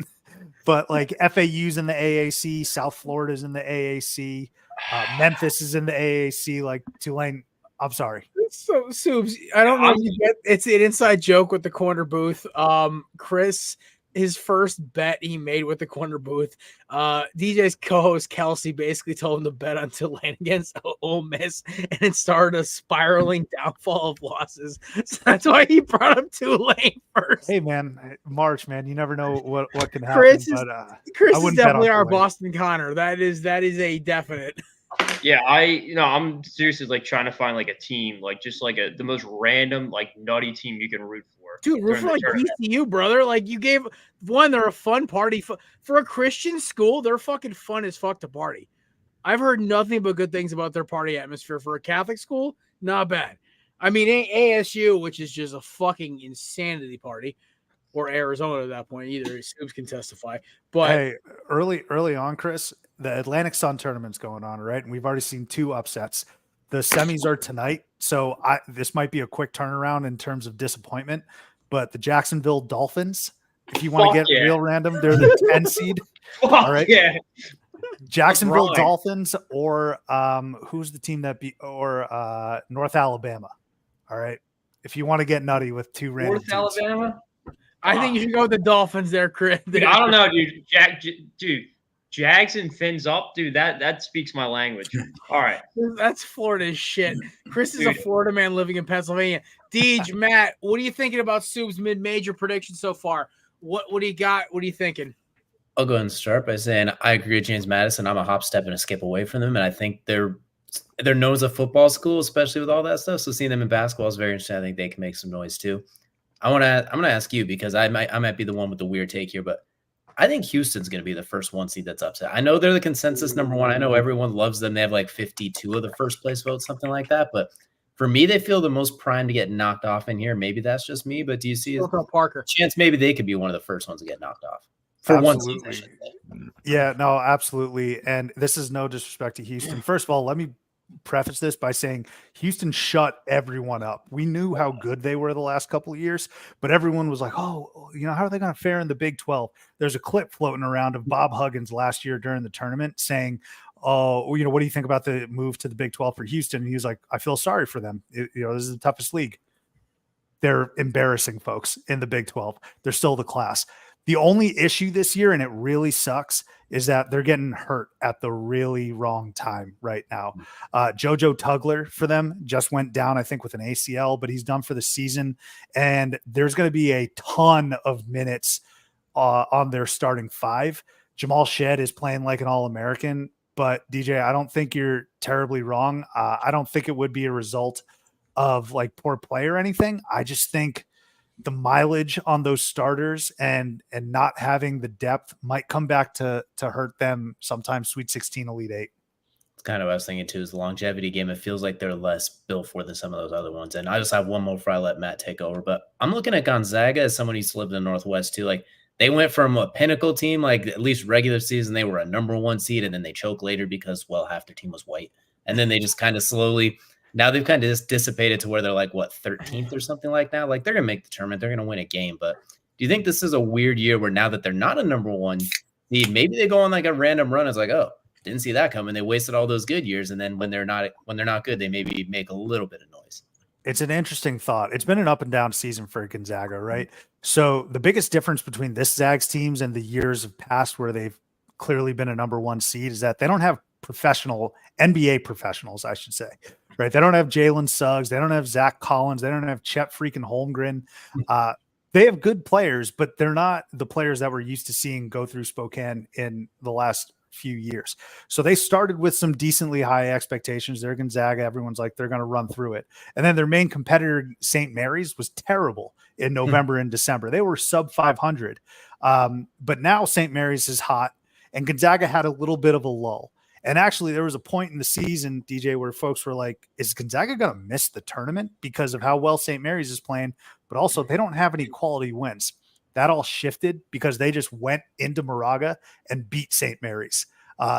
But like FAU's in the AAC, South Florida's in the AAC, Memphis is in the AAC. Like Tulane, I'm sorry. So Subs, I don't know if you get it's an inside joke with the corner booth. Chris, his first bet he made with the corner booth, DJ's co-host Kelsey basically told him to bet on Tulane against Ole Miss, and it started a spiraling downfall of losses. So that's why he brought up Tulane first. Hey man, March, man, you never know what can happen. Chris is but, definitely our Boston Connor. That is a definite. Yeah, I'm seriously like trying to find like a team, like just like the most random, like nutty team you can root for. Dude, root for like VCU, brother. Like you gave one, they're a fun party for a Christian school. They're fucking fun as fuck to party. I've heard nothing but good things about their party atmosphere. For a Catholic school, not bad. I mean, ASU, which is just a fucking insanity party, or Arizona at that point, either Subs can testify. But hey, early on, Chris, the Atlantic Sun tournament's going on, right? And we've already seen 2 upsets. The semis are tonight, so this might be a quick turnaround in terms of disappointment. But the Jacksonville Dolphins, if you want to get real random, they're the 10 seed. All right, Jacksonville Dolphins, or who's the team that beat, or North Alabama. All right, if you want to get nutty with 2 random teams. Alabama. I think you should go with the Dolphins there, Chris. Dude, I don't know, dude. Jags and fins up, dude. That speaks my language. All right. That's Florida as shit. Chris is a Dude. Florida man living in Pennsylvania. Deej, Matt, what are you thinking about Sub's mid-major prediction so far? What do you got? What are you thinking? I'll go ahead and start by saying I agree with James Madison. I'm a hop, step, and a skip away from them, and I think they're known as a football school, especially with all that stuff. So seeing them in basketball is very interesting. I think they can make some noise too. I'm gonna ask you because I might be the one with the weird take here, but I think Houston's going to be the first 1 seed that's upset. I know they're the consensus number 1. I know everyone loves them. They have like 52 of the first place votes, something like that. But for me, they feel the most primed to get knocked off in here. Maybe that's just me, but do you see a Parker chance maybe they could be one of the first ones to get knocked off? For Absolutely. 1 season. Yeah, no, absolutely. And this is no disrespect to Houston. First of all, let me preface this by saying Houston shut everyone up. We knew how good they were the last couple of years, but everyone was like, oh, how are they going to fare in the Big 12? There's a clip floating around of Bob Huggins last year during the tournament saying, oh, what do you think about the move to the Big 12 for Houston? And he was like, I feel sorry for them. This is the toughest league. They're embarrassing folks in the Big 12. They're still the class. The only issue this year, and it really sucks, is that they're getting hurt at the really wrong time right now. JoJo Tugler for them just went down, I think, with an ACL, but he's done for the season. And there's going to be a ton of minutes on their starting 5. Jamal Shed is playing like an All-American, but DJ, I don't think you're terribly wrong. I don't think it would be a result of like poor play or anything. I just think the mileage on those starters and not having the depth might come back to hurt them sometime Sweet 16, Elite 8. It's kind of what I was thinking too, is the longevity game. It feels like they're less built for than some of those other ones. And I just have one more before I let Matt take over. But I'm looking at Gonzaga as someone who used to live in the Northwest too. Like they went from a pinnacle team, like at least regular season, they were a number 1 seed, and then they choked later because, well, half their team was white. And then they just kind of slowly – now they've kind of just dissipated to where they're like, 13th or something like that? Like, they're going to make the tournament. They're going to win a game. But do you think this is a weird year where now that they're not a number 1 seed, maybe they go on like a random run? It's like, oh, didn't see that coming. They wasted all those good years. And then when they're not good, they maybe make a little bit of noise. It's an interesting thought. It's been an up and down season for Gonzaga, right? So the biggest difference between this Zags teams and the years of past where they've clearly been a number 1 seed is that they don't have NBA professionals, I should say. Right. They don't have Jalen Suggs. They don't have Zach Collins. They don't have Chet freaking Holmgren. They have good players, but they're not the players that we're used to seeing go through Spokane in the last few years. So they started with some decently high expectations. They're Gonzaga. Everyone's like, they're going to run through it. And then their main competitor, St. Mary's, was terrible in November and December. They were sub 500. But now St. Mary's is hot, and Gonzaga had a little bit of a lull. And actually, there was a point in the season, DJ, where folks were like, is Gonzaga going to miss the tournament because of how well St. Mary's is playing? But also, they don't have any quality wins. That all shifted because they just went into Moraga and beat St. Mary's.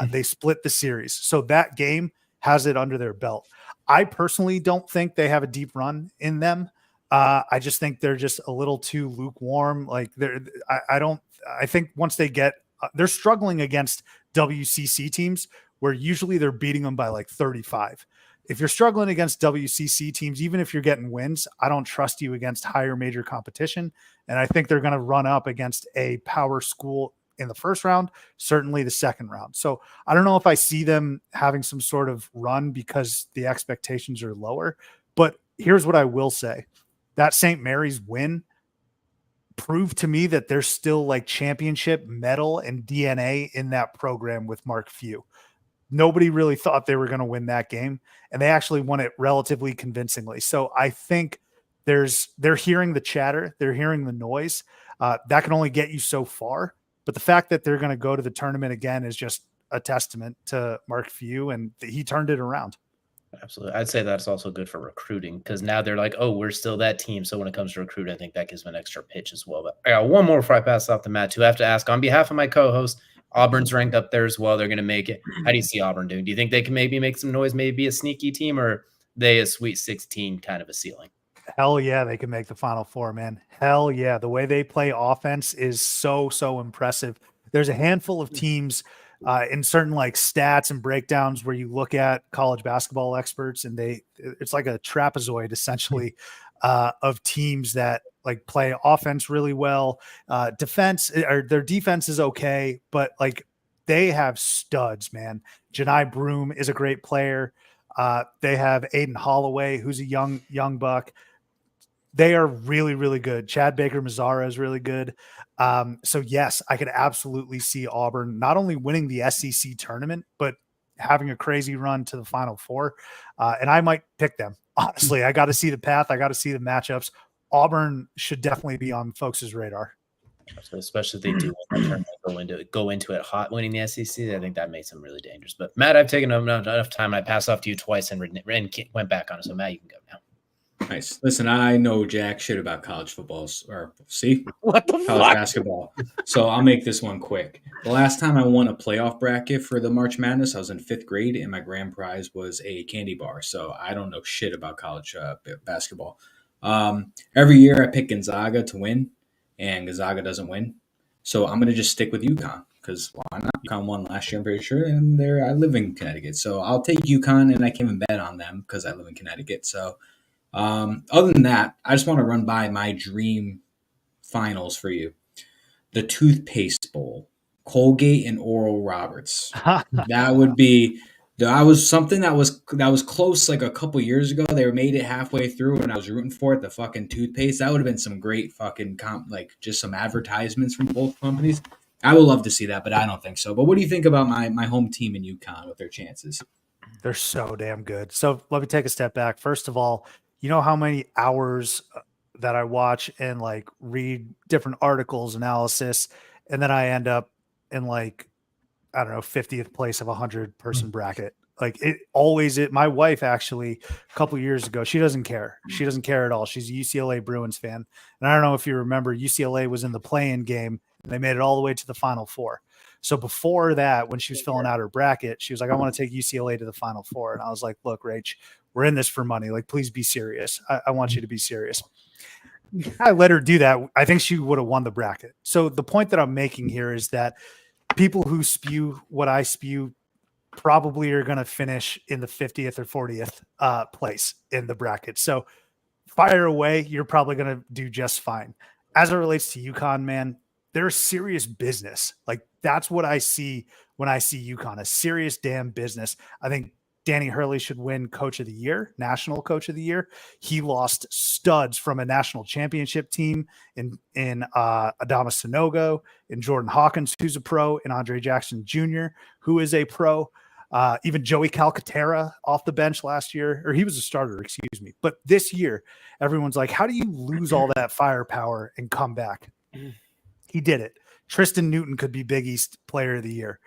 They split the series. So that game has it under their belt. I personally don't think they have a deep run in them. I just think they're just a little too lukewarm. Like I think once they get, they're struggling against WCC teams where usually they're beating them by like 35. If you're struggling against WCC teams, even if you're getting wins, I don't trust you against higher major competition. And I think they're going to run up against a power school in the first round, certainly the second round. So I don't know if I see them having some sort of run because the expectations are lower. But here's what I will say. That St. Mary's win proved to me that there's still like championship metal and DNA in that program with Mark Few. Nobody really thought they were going to win that game, and they actually won it relatively convincingly. So I think they're hearing the chatter, they're hearing the noise. That can only get you so far, but the fact that they're going to go to the tournament again is just a testament to Mark Few, and he turned it around. Absolutely. I'd say that's also good for recruiting because now they're like, oh, we're still that team. So when it comes to recruiting, I think that gives them an extra pitch as well. But I got one more before I pass off to Matt, too. I have to ask on behalf of my co-host, Auburn's ranked up there as well. They're going to make it. How do you see Auburn doing? Do you think they can maybe make some noise, maybe be a sneaky team, or they a Sweet 16 kind of a ceiling? Hell yeah, they can make the Final Four, man. Hell yeah. The way they play offense is so impressive. There's a handful of teams in certain like stats and breakdowns where you look at college basketball experts and it's like a trapezoid essentially of teams that like play offense really well. Defense, or their defense is okay, but like they have studs, man. Janai Broom is a great player. They have Aiden Holloway, who's a young buck. They are really, really good. Chad Baker-Mazara is really good. So yes, I could absolutely see Auburn not only winning the SEC tournament, but having a crazy run to the Final Four. And I might pick them. Honestly, I got to see the path. I got to see the matchups. Auburn should definitely be on folks' radar. So especially if they do win that tournament, go into it hot winning the SEC. I think that makes them really dangerous. But Matt, I've taken enough time. I passed off to you twice and went back on it. So Matt, you can go now. Nice. Listen, I know jack shit about college football What the college fuck? basketball. So I'll make this one quick. The last time I won a playoff bracket for the March Madness, I was in 5th grade, and my grand prize was a candy bar. So I don't know shit about college basketball. Every year I pick Gonzaga to win, and Gonzaga doesn't win. So I'm going to just stick with UConn because why not? UConn won last year, I'm pretty sure, and I live in Connecticut. So I'll take UConn, and I can't even bet on them because I live in Connecticut. So other than that, I just want to run by my dream finals for you. The Toothpaste Bowl, Colgate and Oral Roberts. That would be that was something that was close like a couple years ago. They made it halfway through and I was rooting for it, the fucking toothpaste. That would have been some great fucking just some advertisements from both companies. I would love to see that, but I don't think so. But what do you think about my home team in UConn with their chances? They're so damn good. So let me take a step back. First of all, you know how many hours that I watch and like read different articles, analysis, and then I end up in like, I don't know, 50th place of a 100-person bracket. Like it always, my wife actually a couple of years ago, she doesn't care. She doesn't care at all. She's a UCLA Bruins fan. And I don't know if you remember, UCLA was in the play-in game and they made it all the way to the Final Four. So before that, when she was filling out her bracket, she was like, I want to take UCLA to the Final Four. And I was like, look, Rach, we're in this for money. Like, please be serious. I want you to be serious. I let her do that. I think she would have won the bracket. So the point that I'm making here is that people who spew what I spew probably are going to finish in the 50th or 40th place in the bracket. So fire away. You're probably going to do just fine. As it relates to UConn, man, they're serious business. Like that's what I see when I see UConn, a serious damn business. I think Danny Hurley should win Coach of the Year, National Coach of the Year. He lost studs from a national championship team in Adama Sanogo, in Jordan Hawkins, who's a pro, and Andre Jackson Jr., who is a pro. Even Joey Calcaterra off the bench last year, or he was a starter, excuse me. But this year, everyone's like, how do you lose all that firepower and come back? He did it. Tristan Newton could be Big East Player of the Year.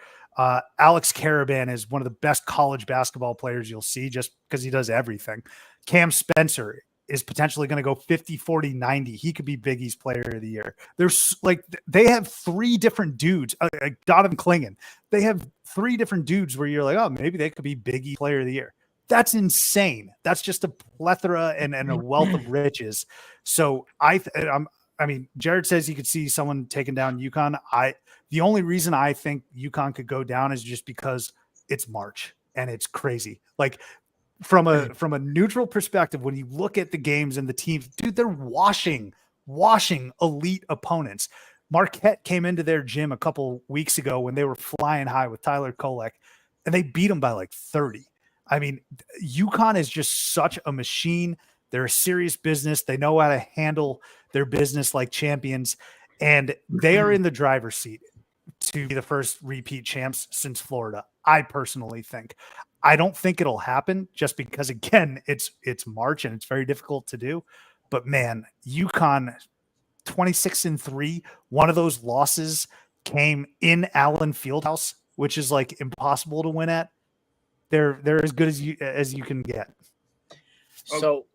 Alex Caravan is one of the best college basketball players you'll see just because he does everything. Cam Spencer is potentially going to go 50, 40, 90. He could be Big East Player of the Year. There's like, they have 3 different dudes, Donovan Clingan. They have 3 different dudes where you're like, oh, maybe they could be Big East Player of the Year. That's insane. That's just a plethora and a wealth of riches. So I mean, Jared says he could see someone taking down UConn. The only reason I think UConn could go down is just because it's March and it's crazy. Like from a neutral perspective, when you look at the games and the teams, dude, they're washing elite opponents. Marquette came into their gym a couple weeks ago when they were flying high with Tyler Kolek, and they beat them by like 30. I mean, UConn is just such a machine. They're a serious business. They know how to handle their business like champions, and they are in the driver's seat to be the first repeat champs since Florida. I personally think. I don't think it'll happen just because, again, it's March and it's very difficult to do. But man, UConn 26-3. One of those losses came in Allen Fieldhouse, which is like impossible to win at. They're as good as you can get. So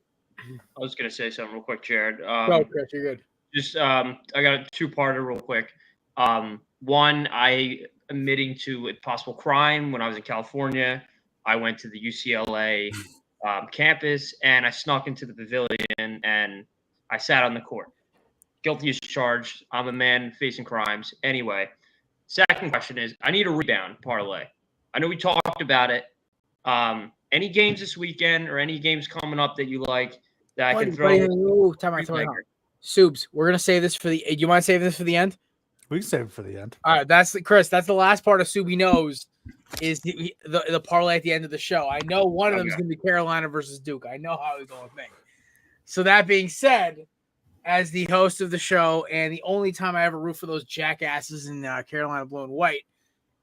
I was going to say something real quick, Jared. go, Chris, you're good. Just I got a 2-parter real quick. One, I admitting to a possible crime when I was in California. I went to the UCLA campus and I snuck into the pavilion and I sat on the court. Guilty as charged. I'm a man facing crimes. Anyway, second question is, I need a rebound parlay. I know we talked about it. Any games this weekend or any games coming up that you like that I can throw? Time out. Subs, we're gonna save this for the. Do you want to save this for the end? We can save it for the end. All right, that's the last part of Subbi knows is the parlay at the end of the show. I know one of them is going to be Carolina versus Duke. I know how it's going to be. So that being said, as the host of the show, and the only time I ever root for those jackasses in Carolina blue and white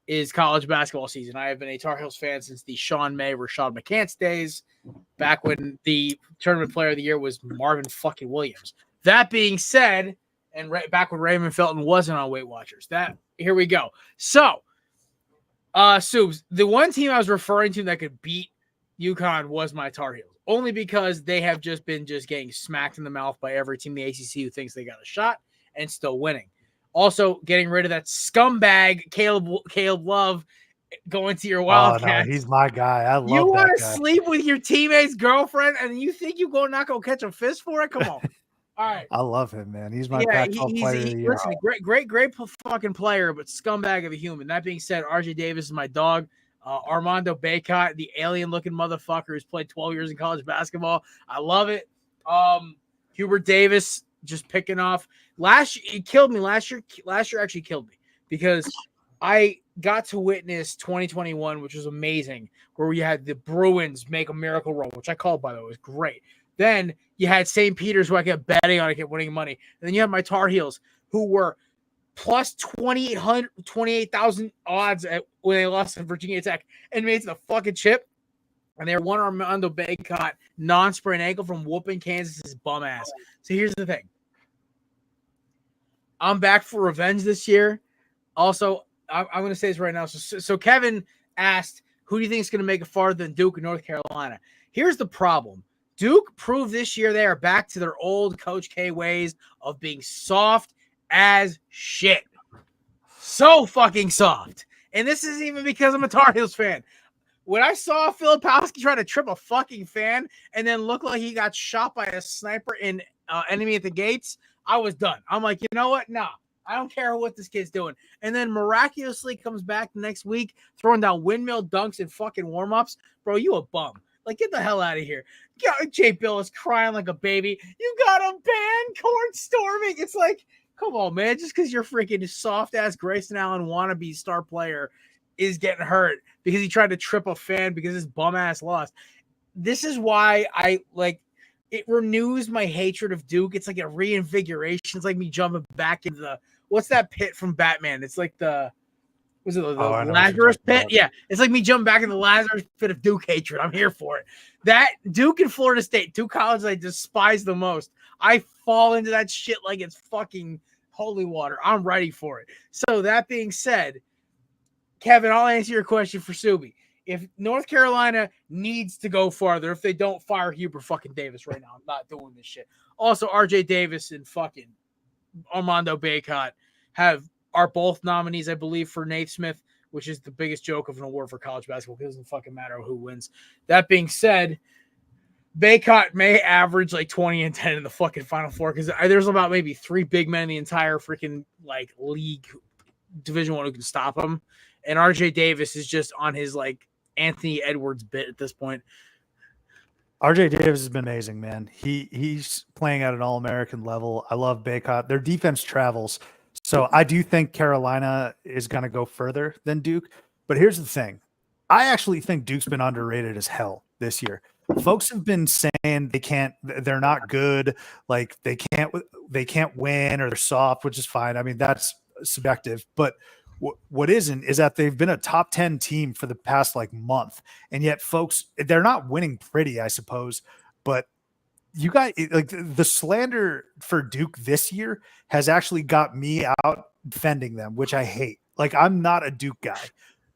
is college basketball season. I have been a Tar Heels fan since the Sean May, Rashad McCants days, back when the tournament player of the year was Marvin fucking Williams. That being said, and back when Raymond Felton wasn't on Weight Watchers. Here we go. So, Subs, the one team I was referring to that could beat UConn was my Tar Heels, only because they have just been getting smacked in the mouth by every team in the ACC who thinks they got a shot and still winning. Also, getting rid of that scumbag Caleb Love going to your Wildcats. Oh, no, he's my guy. I love that guy. You want to sleep with your teammate's girlfriend, and you think you not go catch a fist for it? Come on. All right. I love him, man. He's my Pac-12 player of the year. Listen, great fucking player, but scumbag of a human. That being said, RJ Davis is my dog. Armando Bacot, the alien-looking motherfucker who's played 12 years in college basketball. I love it. Hubert Davis just picking off. Last year, he killed me. Last year actually killed me because I got to witness 2021, which was amazing, where we had the Bruins make a miracle run, which I called, by the way. It was great. Then you had St. Peter's, who I kept betting on, I kept winning money. And then you had my Tar Heels, who were plus 28,000 odds when they lost to Virginia Tech and made it to the fucking chip. And they were one Armando Bacot non-sprained ankle from whooping Kansas's bum ass. So here's the thing. I'm back for revenge this year. Also, I'm going to say this right now. So Kevin asked, who do you think is going to make it farther than Duke and North Carolina? Here's the problem. Duke proved this year they are back to their old Coach K ways of being soft as shit. So fucking soft. And this isn't even because I'm a Tar Heels fan. When I saw Filipowski try to trip a fucking fan and then look like he got shot by a sniper in Enemy at the Gates, I was done. I'm like, you know what? Nah, I don't care what this kid's doing. And then miraculously comes back next week throwing down windmill dunks and fucking warm-ups. Bro, you a bum. Like, get the hell out of here. Jay Bill is crying like a baby. You got a ban court storming. It's like, come on, man. Just because you're freaking soft-ass Grayson Allen wannabe star player is getting hurt because he tried to trip a fan because his bum-ass lost. This is why it renews my hatred of Duke. It's like a reinvigoration. It's like me jumping back into what's that pit from Batman? It's like the Lazarus pit? Yeah, it's like me jumping back in the Lazarus pit of Duke hatred. I'm here for it. That Duke and Florida State, two colleges I despise the most. I fall into that shit like it's fucking holy water. I'm ready for it. So that being said, Kevin, I'll answer your question for Subbi. If North Carolina needs to go farther, if they don't fire Hubert fucking Davis right now, I'm not doing this shit. Also, RJ Davis and fucking Armando Bacot are both nominees, I believe, for Naismith, which is the biggest joke of an award for college basketball. It doesn't fucking matter who wins. That being said, Bacot may average like 20 and 10 in the fucking Final Four because there's about maybe 3 big men in the entire freaking like league Division I who can stop him. And RJ Davis is just on his like Anthony Edwards bit at this point. RJ Davis has been amazing, man. He's playing at an All-American level. I love Bacot. Their defense travels. So I do think Carolina is going to go further than Duke. But here's the thing. I actually think Duke's been underrated as hell this year. Folks have been saying they're not good. Like they can't win or they're soft, which is fine. I mean, that's subjective. But what isn't is that they've been a top 10 team for the past like month. And yet folks, they're not winning pretty, I suppose. But you guys, like the slander for Duke this year has actually got me out defending them, which I hate. Like I'm not a Duke guy,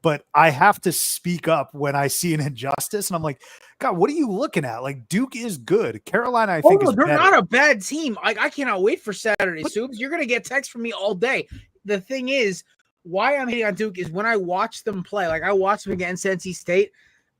but I have to speak up when I see an injustice. And I'm like, God, what are you looking at? Like Duke is good. Carolina, I think, is they're better. not a bad team. I cannot wait for Saturday, Subs. You're going to get texts from me all day. The thing is, why I'm hating on Duke is when I watched them play, like I watched them against NC State.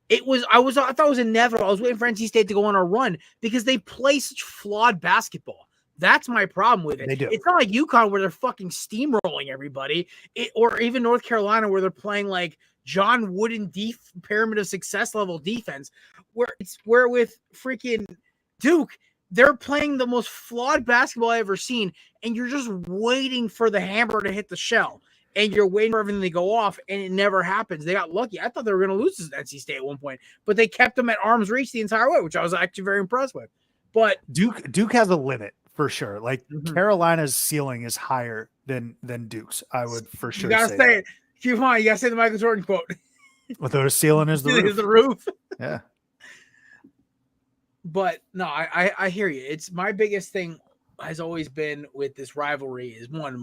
I thought it was inevitable. I was waiting for NC State to go on a run because they play such flawed basketball. That's my problem with it. They do. It's not like UConn where they're fucking steamrolling everybody, or even North Carolina where they're playing like John Wooden pyramid of success level defense. Where with freaking Duke, they're playing the most flawed basketball I've ever seen, and you're just waiting for the hammer to hit the shell, and you're waiting for everything to go off, and it never happens. They got lucky. I thought they were going to lose to NC State at one point, but they kept them at arm's reach the entire way, which I was actually very impressed with. But Duke has a limit for sure. Like Carolina's ceiling is higher than Duke's. I would for sure. You gotta say it. Come on, you gotta say the Michael Jordan quote. With their ceiling is the roof. Is the roof. Yeah. But no, I hear you. It's my biggest thing has always been with this rivalry is one,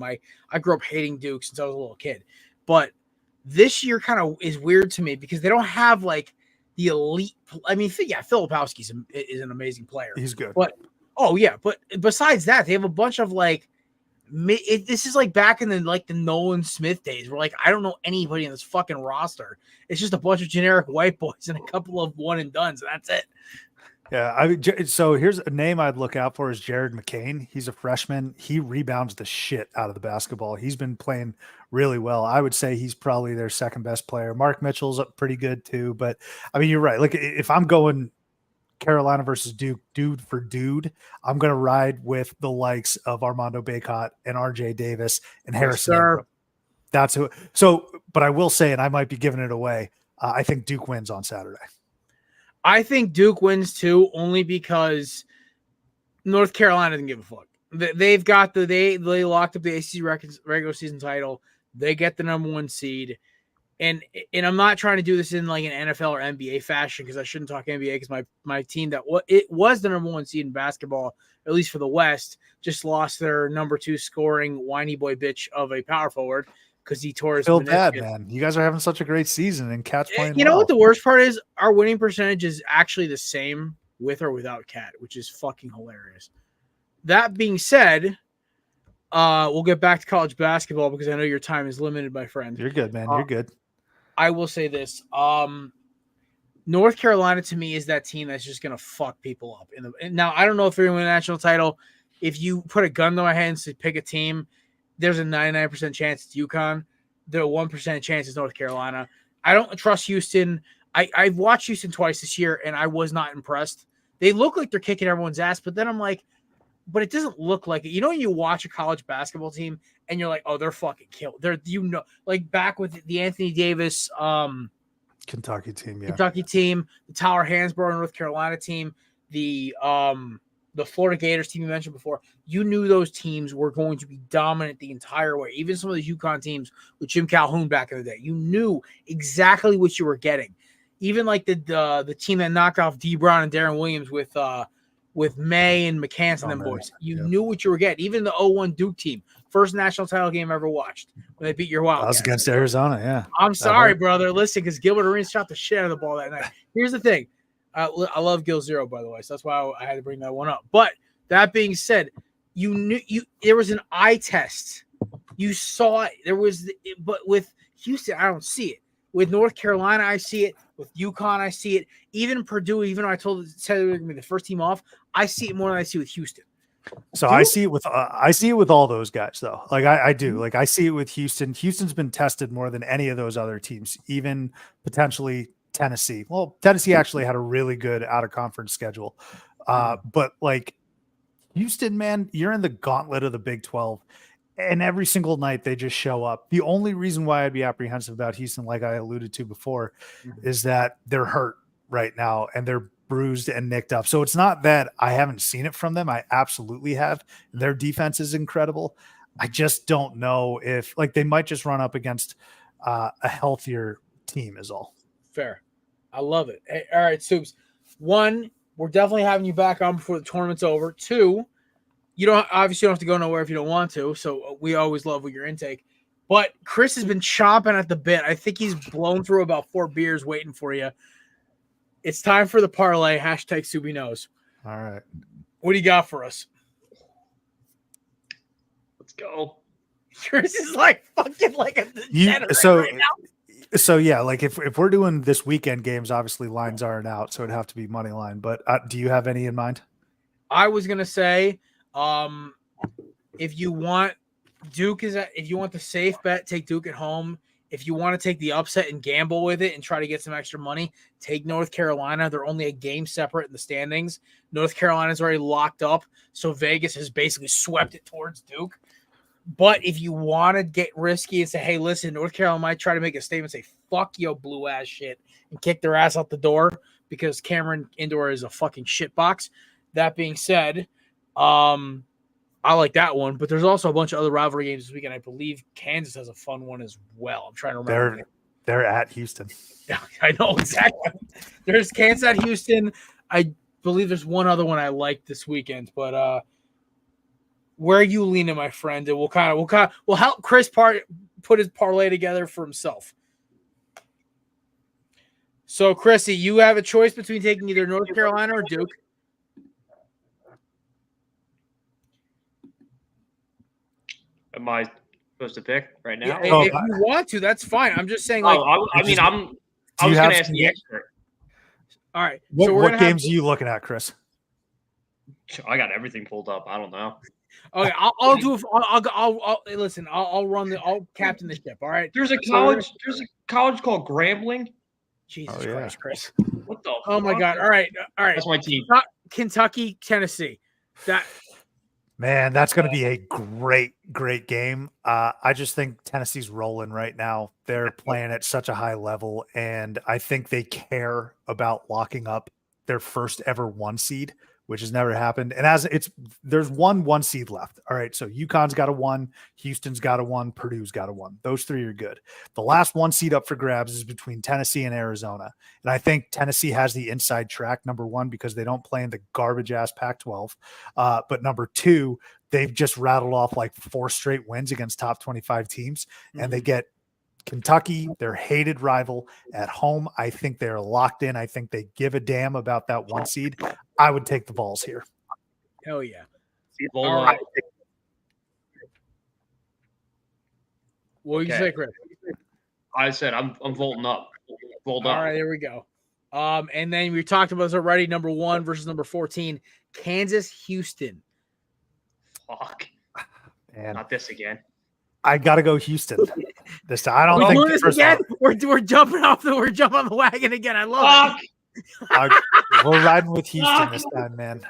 I grew up hating Duke since I was a little kid. But this year kind of is weird to me because they don't have like the elite. I mean, yeah, Filipowski is an amazing player. He's good. But but besides that, they have a bunch of like this is like back in the Nolan Smith days where like I don't know anybody in this fucking roster. It's just a bunch of generic white boys and a couple of one and dones, and that's it. Yeah, so here's a name I'd look out for is Jared McCain. He's a freshman. He rebounds the shit out of the basketball. He's been playing really well. I would say he's probably their second best player. Mark Mitchell's up pretty good too, but I mean, you're right. Like if I'm going Carolina versus Duke, dude for dude, I'm going to ride with the likes of Armando Bacot and RJ Davis and Harrison. Yes, that's who. So, but I will say, and I might be giving it away, I think Duke wins on Saturday. I think Duke wins too, only because North Carolina doesn't give a fuck. They've got they locked up the ACC regular season title. They get the number 1 seed, and I'm not trying to do this in like an NFL or NBA fashion because I shouldn't talk NBA because my team that it was the number 1 seed in basketball, at least for the West, just lost their number 2 scoring whiny boy bitch of a power forward. Because he tore his meniscus. Bad, man. You guys are having such a great season and Cat's playing. You know what the worst part is? Our winning percentage is actually the same with or without Cat, which is fucking hilarious. That being said, we'll get back to college basketball because I know your time is limited, my friend. You're good, man. You're good. I will say this. North Carolina to me is that team that's just gonna fuck people up. Now I don't know if they're gonna win a national title. If you put a gun to my head and say pick a team, there's a 99% chance it's UConn. There's a 1% chance it's North Carolina. I don't trust Houston. I've watched Houston twice this year, and I was not impressed. They look like they're kicking everyone's ass, but then I'm like, but it doesn't look like it. You know when you watch a college basketball team, and you're like, oh, they're fucking killed. They're like back with the Anthony Davis Kentucky team, the Tyler Hansborough North Carolina team, the Florida Gators team you mentioned before, you knew those teams were going to be dominant the entire way. Even some of the UConn teams with Jim Calhoun back in the day, you knew exactly what you were getting. Even like the team that knocked off D. Brown and Darren Williams with May and McCants and them boys, you knew what you were getting. Even the 0-1 Duke team, first national title game I ever watched when they beat your Wildcats. That was against Arizona, yeah. I'm sorry, brother. Listen, because Gilbert Arenas shot the shit out of the ball that night. Here's the thing. I love Gil Zero, by the way, so that's why I had to bring that one up. But that being said, there was an eye test. You saw it. But with Houston, I don't see it. With North Carolina, I see it. With UConn, I see it. Even Purdue, even though I said they were going to be the first team off, I see it more than I see with Houston. So I see it with all those guys though. Like I do. Like I see it with Houston. Houston's been tested more than any of those other teams, even potentially Tennessee. Well, Tennessee actually had a really good out of conference schedule. But like Houston, man, you're in the gauntlet of the Big 12 and every single night they just show up. The only reason why I'd be apprehensive about Houston, like I alluded to before, is that they're hurt right now and they're bruised and nicked up. So it's not that I haven't seen it from them. I absolutely have. Their defense is incredible. I just don't know if like they might just run up against a healthier team is all. Fair. I love it. Hey, all right, Soups. 1, we're definitely having you back on before the tournament's over. 2, you don't have to go nowhere if you don't want to. So we always love with your intake. But Chris has been chomping at the bit. I think he's blown through about 4 beers waiting for you. It's time for the parlay. Hashtag Subbi knows. All right. What do you got for us? Let's go. Chris is like fucking like a degenerate right now. So yeah, like if we're doing this weekend games, obviously lines aren't out, so it'd have to be money line. But do you have any in mind? I was gonna say, if you want the safe bet, take Duke at home. if you want to take the upset and gamble with it and try to get some extra money, take North Carolina. They're only a game separate in the standings. North Carolina's already locked up, so Vegas has basically swept it towards Duke. But if you want to get risky and say, hey, listen, North Carolina might try to make a statement, say, fuck yo blue ass shit, and kick their ass out the door because Cameron Indoor is a fucking shitbox. That being said, I like that one, but there's also a bunch of other rivalry games this weekend. I believe Kansas has a fun one as well. I'm trying to remember. They're at Houston. I know exactly. There's Kansas at Houston. I believe there's one other one I like this weekend, but where are you leaning, my friend? And we'll help Chris put his parlay together for himself. So, Chrissy, you have a choice between taking either North Carolina or Duke. Am I supposed to pick right now? Yeah, if you want to, that's fine. I'm just saying, like, I was going to ask the expert. All right. What games are you looking at, Chris? I got everything pulled up. I don't know. Okay, I'll do. I'll listen. I'll captain the ship. All right. There's a college called Grambling. Jesus Christ, Chris. What the? Oh my God. All right. That's my team. Kentucky, Tennessee. Man, that's going to be a great game. I just think Tennessee's rolling right now. They're playing at such a high level, and I think they care about locking up their first ever 1 seed, which has never happened. And there's one seed left. All right, so UConn's got a 1, Houston's got a 1, Purdue's got a 1. Those 3 are good. The last 1 seed up for grabs is between Tennessee and Arizona. And I think Tennessee has the inside track, number 1, because they don't play in the garbage-ass Pac-12. But number 2, they've just rattled off like 4 straight wins against top 25 teams, and they get Kentucky, their hated rival, at home. I think they're locked in. I think they give a damn about that 1 seed. I would take the Vols here. Hell yeah. All right. What did you say, Chris? I said I'm vaulting up. Vault up. All right, here we go. And then we talked about this already. Number 1 versus number 14, Kansas, Houston. Fuck. Man. Not this again. I gotta go Houston this time. I don't think this again. We're jumping on the wagon again. I love it. We're riding with Houston this time, man.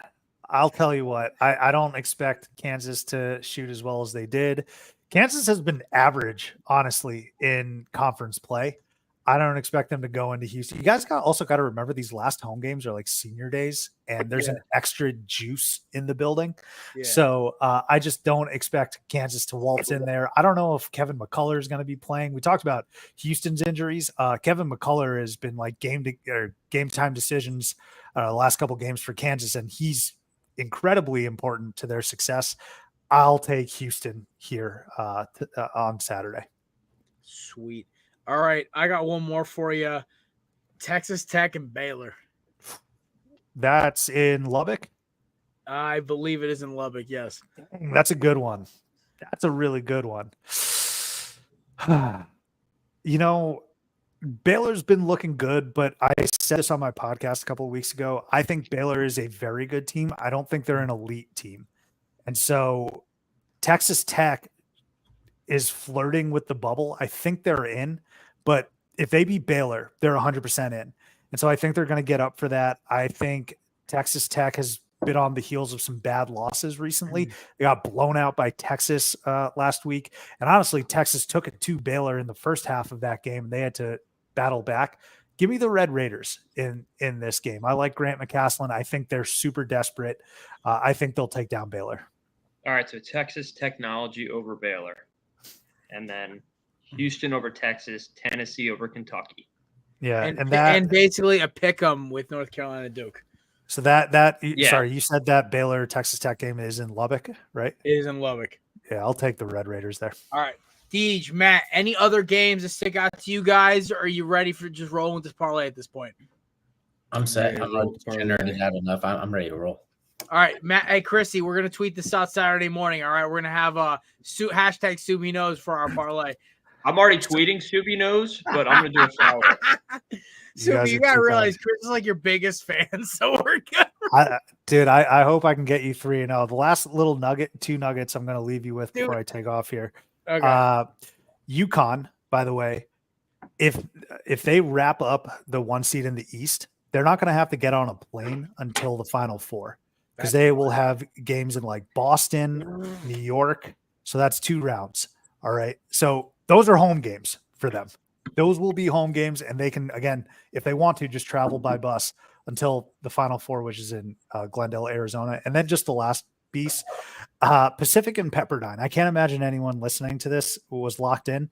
I'll tell you what. I don't expect Kansas to shoot as well as they did. Kansas has been average, honestly, in conference play. I don't expect them to go into Houston. You guys also got to remember these last home games are like senior days, and there's an extra juice in the building. Yeah. So I just don't expect Kansas to waltz in there. I don't know if Kevin McCullough is going to be playing. We talked about Houston's injuries. Kevin McCullough has been like game time decisions last couple games for Kansas, and he's incredibly important to their success. I'll take Houston here on Saturday. Sweet. All right, I got one more for you. Texas Tech and Baylor. That's in Lubbock? I believe it is in Lubbock, yes. That's a good one. That's a really good one. You know, Baylor's been looking good, but I said this on my podcast a couple of weeks ago. I think Baylor is a very good team. I don't think they're an elite team. And so Texas Tech is flirting with the bubble. I think they're in, but if they beat Baylor, they're 100% in. And so I think they're going to get up for that. I think Texas Tech has been on the heels of some bad losses recently. They got blown out by Texas last week. And honestly, Texas took it to Baylor in the first half of that game. They had to battle back. Give me the Red Raiders in this game. I like Grant McCaslin. I think they're super desperate. I think they'll take down Baylor. All right, so Texas Technology over Baylor. And then Houston over Texas, Tennessee over Kentucky. Yeah, and basically a pick 'em with North Carolina Duke. So sorry, you said that Baylor Texas Tech game is in Lubbock, right? It is in Lubbock. Yeah, I'll take the Red Raiders there. All right. Deej, Matt, any other games that stick out to you guys? Or are you ready for just rolling with this parlay at this point? I'm set. I'm nerded out enough. I'm ready to roll. All right, Matt. Hey, Chrissy, we're going to tweet this out Saturday morning. All right, we're going to have hashtag Subbi knows for our parlay. I'm already tweeting Subbi knows, but I'm going to do a follow. Subbi, you got to realize Chris is like your biggest fan, so we're good. Dude, I hope I can get you 3-0. The last little two nuggets I'm going to leave you with before I take off here. Okay. UConn, by the way, if they wrap up the 1 seed in the East, they're not going to have to get on a plane until the Final Four, because they will have games in like Boston, New York. So that's 2 rounds. All right. So those are home games for them. Those will be home games, and they can, again, if they want to, just travel by bus until the Final Four, which is in Glendale, Arizona. And then just the last piece, Pacific and Pepperdine. I can't imagine anyone listening to this was locked in.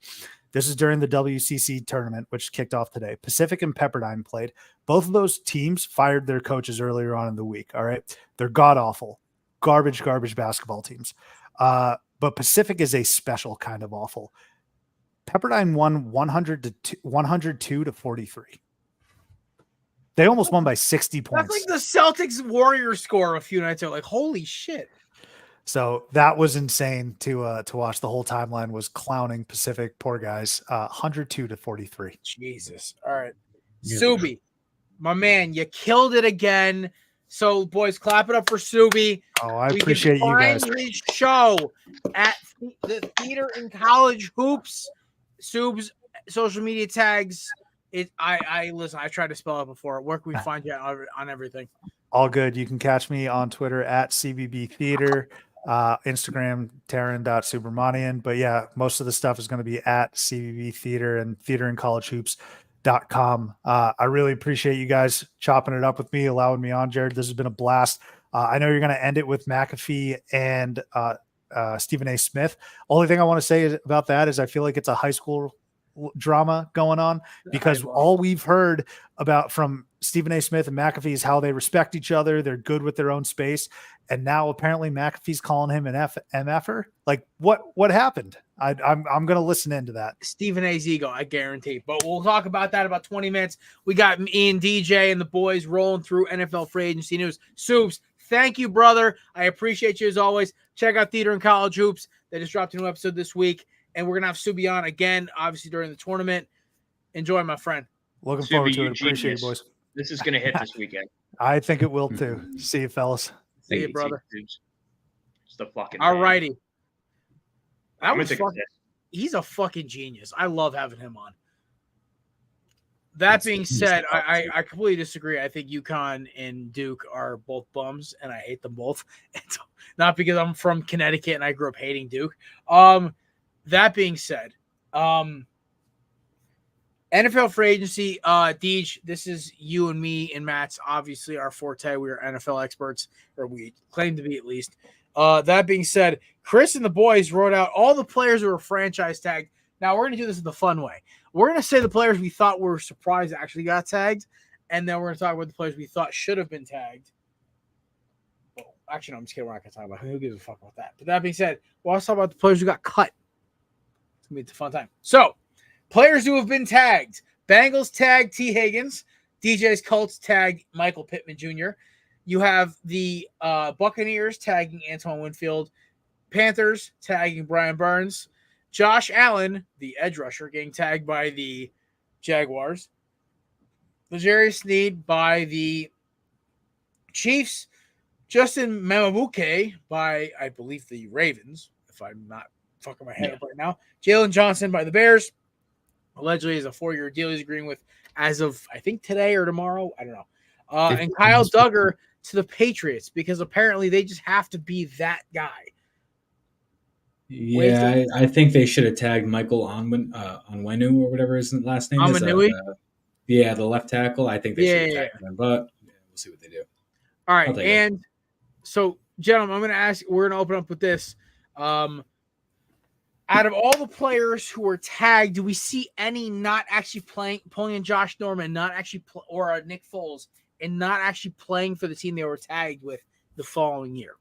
This is during the WCC tournament, which kicked off today. Pacific and Pepperdine played. Both of those teams fired their coaches earlier on in the week. All right. They're god-awful, garbage basketball teams. But Pacific is a special kind of awful. Pepperdine won 102 to 43. They almost won by 60 points. That's like the Celtics Warriors score a few nights ago. Like, holy shit. So that was insane to watch. The whole timeline was clowning Pacific. Poor guys. 102 to 43. Jesus. All right. Subbi, my man, you killed it again. So, boys, clap it up for Subbi. Oh, I appreciate you guys. His show at the Theater and College Hoops. Sub's social media tags. I listen. I tried to spell it before. Where can we find you on everything? All good. You can catch me on Twitter at CBB Theater, Instagram Taran.Subramanian. But yeah, most of the stuff is going to be at CBB Theater and theaterandcollegehoops.com. I really appreciate you guys chopping it up with me, allowing me on, Jared. This has been a blast. I know you're going to end it with McAfee and Stephen A. Smith. Only thing I want to say about that is I feel like it's a high school drama going on, because all we've heard about from Stephen A. Smith and McAfee is how they respect each other. They're good with their own space. And now apparently McAfee's calling him an MFer. Like what happened? I'm going to listen into that. Stephen A's ego, I guarantee. But we'll talk about that in about 20 minutes. We got me and DJ and the boys rolling through NFL free agency news. Subs, thank you, brother. I appreciate you as always. Check out Theater and College Hoops. They just dropped a new episode this week. And we're going to have Subbi on again, obviously, during the tournament. Enjoy, my friend. Looking forward to it. Appreciate it, boys. This is going to hit this weekend. I think it will, too. See you, fellas. See you, brother. It's the fucking all righty. He's a fucking genius. I love having him on. That being said, I completely disagree. I think UConn and Duke are both bums, and I hate them both. It's not because I'm from Connecticut and I grew up hating Duke. That being said, NFL free agency, Deej, this is you and me and Matt's obviously our forte. We are NFL experts, or we claim to be at least. That being said, Chris and the boys wrote out all the players who were franchise tagged. Now we're going to do this in the fun way. We're going to say the players we thought were surprised actually got tagged, and then we're going to talk about the players we thought should have been tagged. Well, actually, no, I'm just kidding. We're not going to talk about who gives a fuck about that. But that being said, we'll also talk about the players who got cut. It's going to be a fun time. So, players who have been tagged. Bengals tagged T. Higgins. DJ's Colts tagged Michael Pittman Jr. You have the Buccaneers tagging Antoine Winfield. Panthers tagging Brian Burns. Josh Allen, the edge rusher, getting tagged by the Jaguars. L'Jarius Sneed by the Chiefs. Justin Mamabuke by, I believe, the Ravens, if I'm not fucking my head up right now. Jalen Johnson by the Bears. Allegedly is a 4-year deal he's agreeing with as of, I think, today or tomorrow. I don't know. And Kyle Duggar to the Patriots, because apparently they just have to be that guy. Yeah, I think they should have tagged Michael Onwenu or whatever his last name is. The left tackle. I think they should have tagged him, but we'll see what they do. All right, and so, gentlemen, I'm going to ask. We're going to open up with this. Out of all the players who were tagged, do we see any not actually pulling in Josh Norman, not actually or Nick Foles, and not actually playing for the team they were tagged with the following year?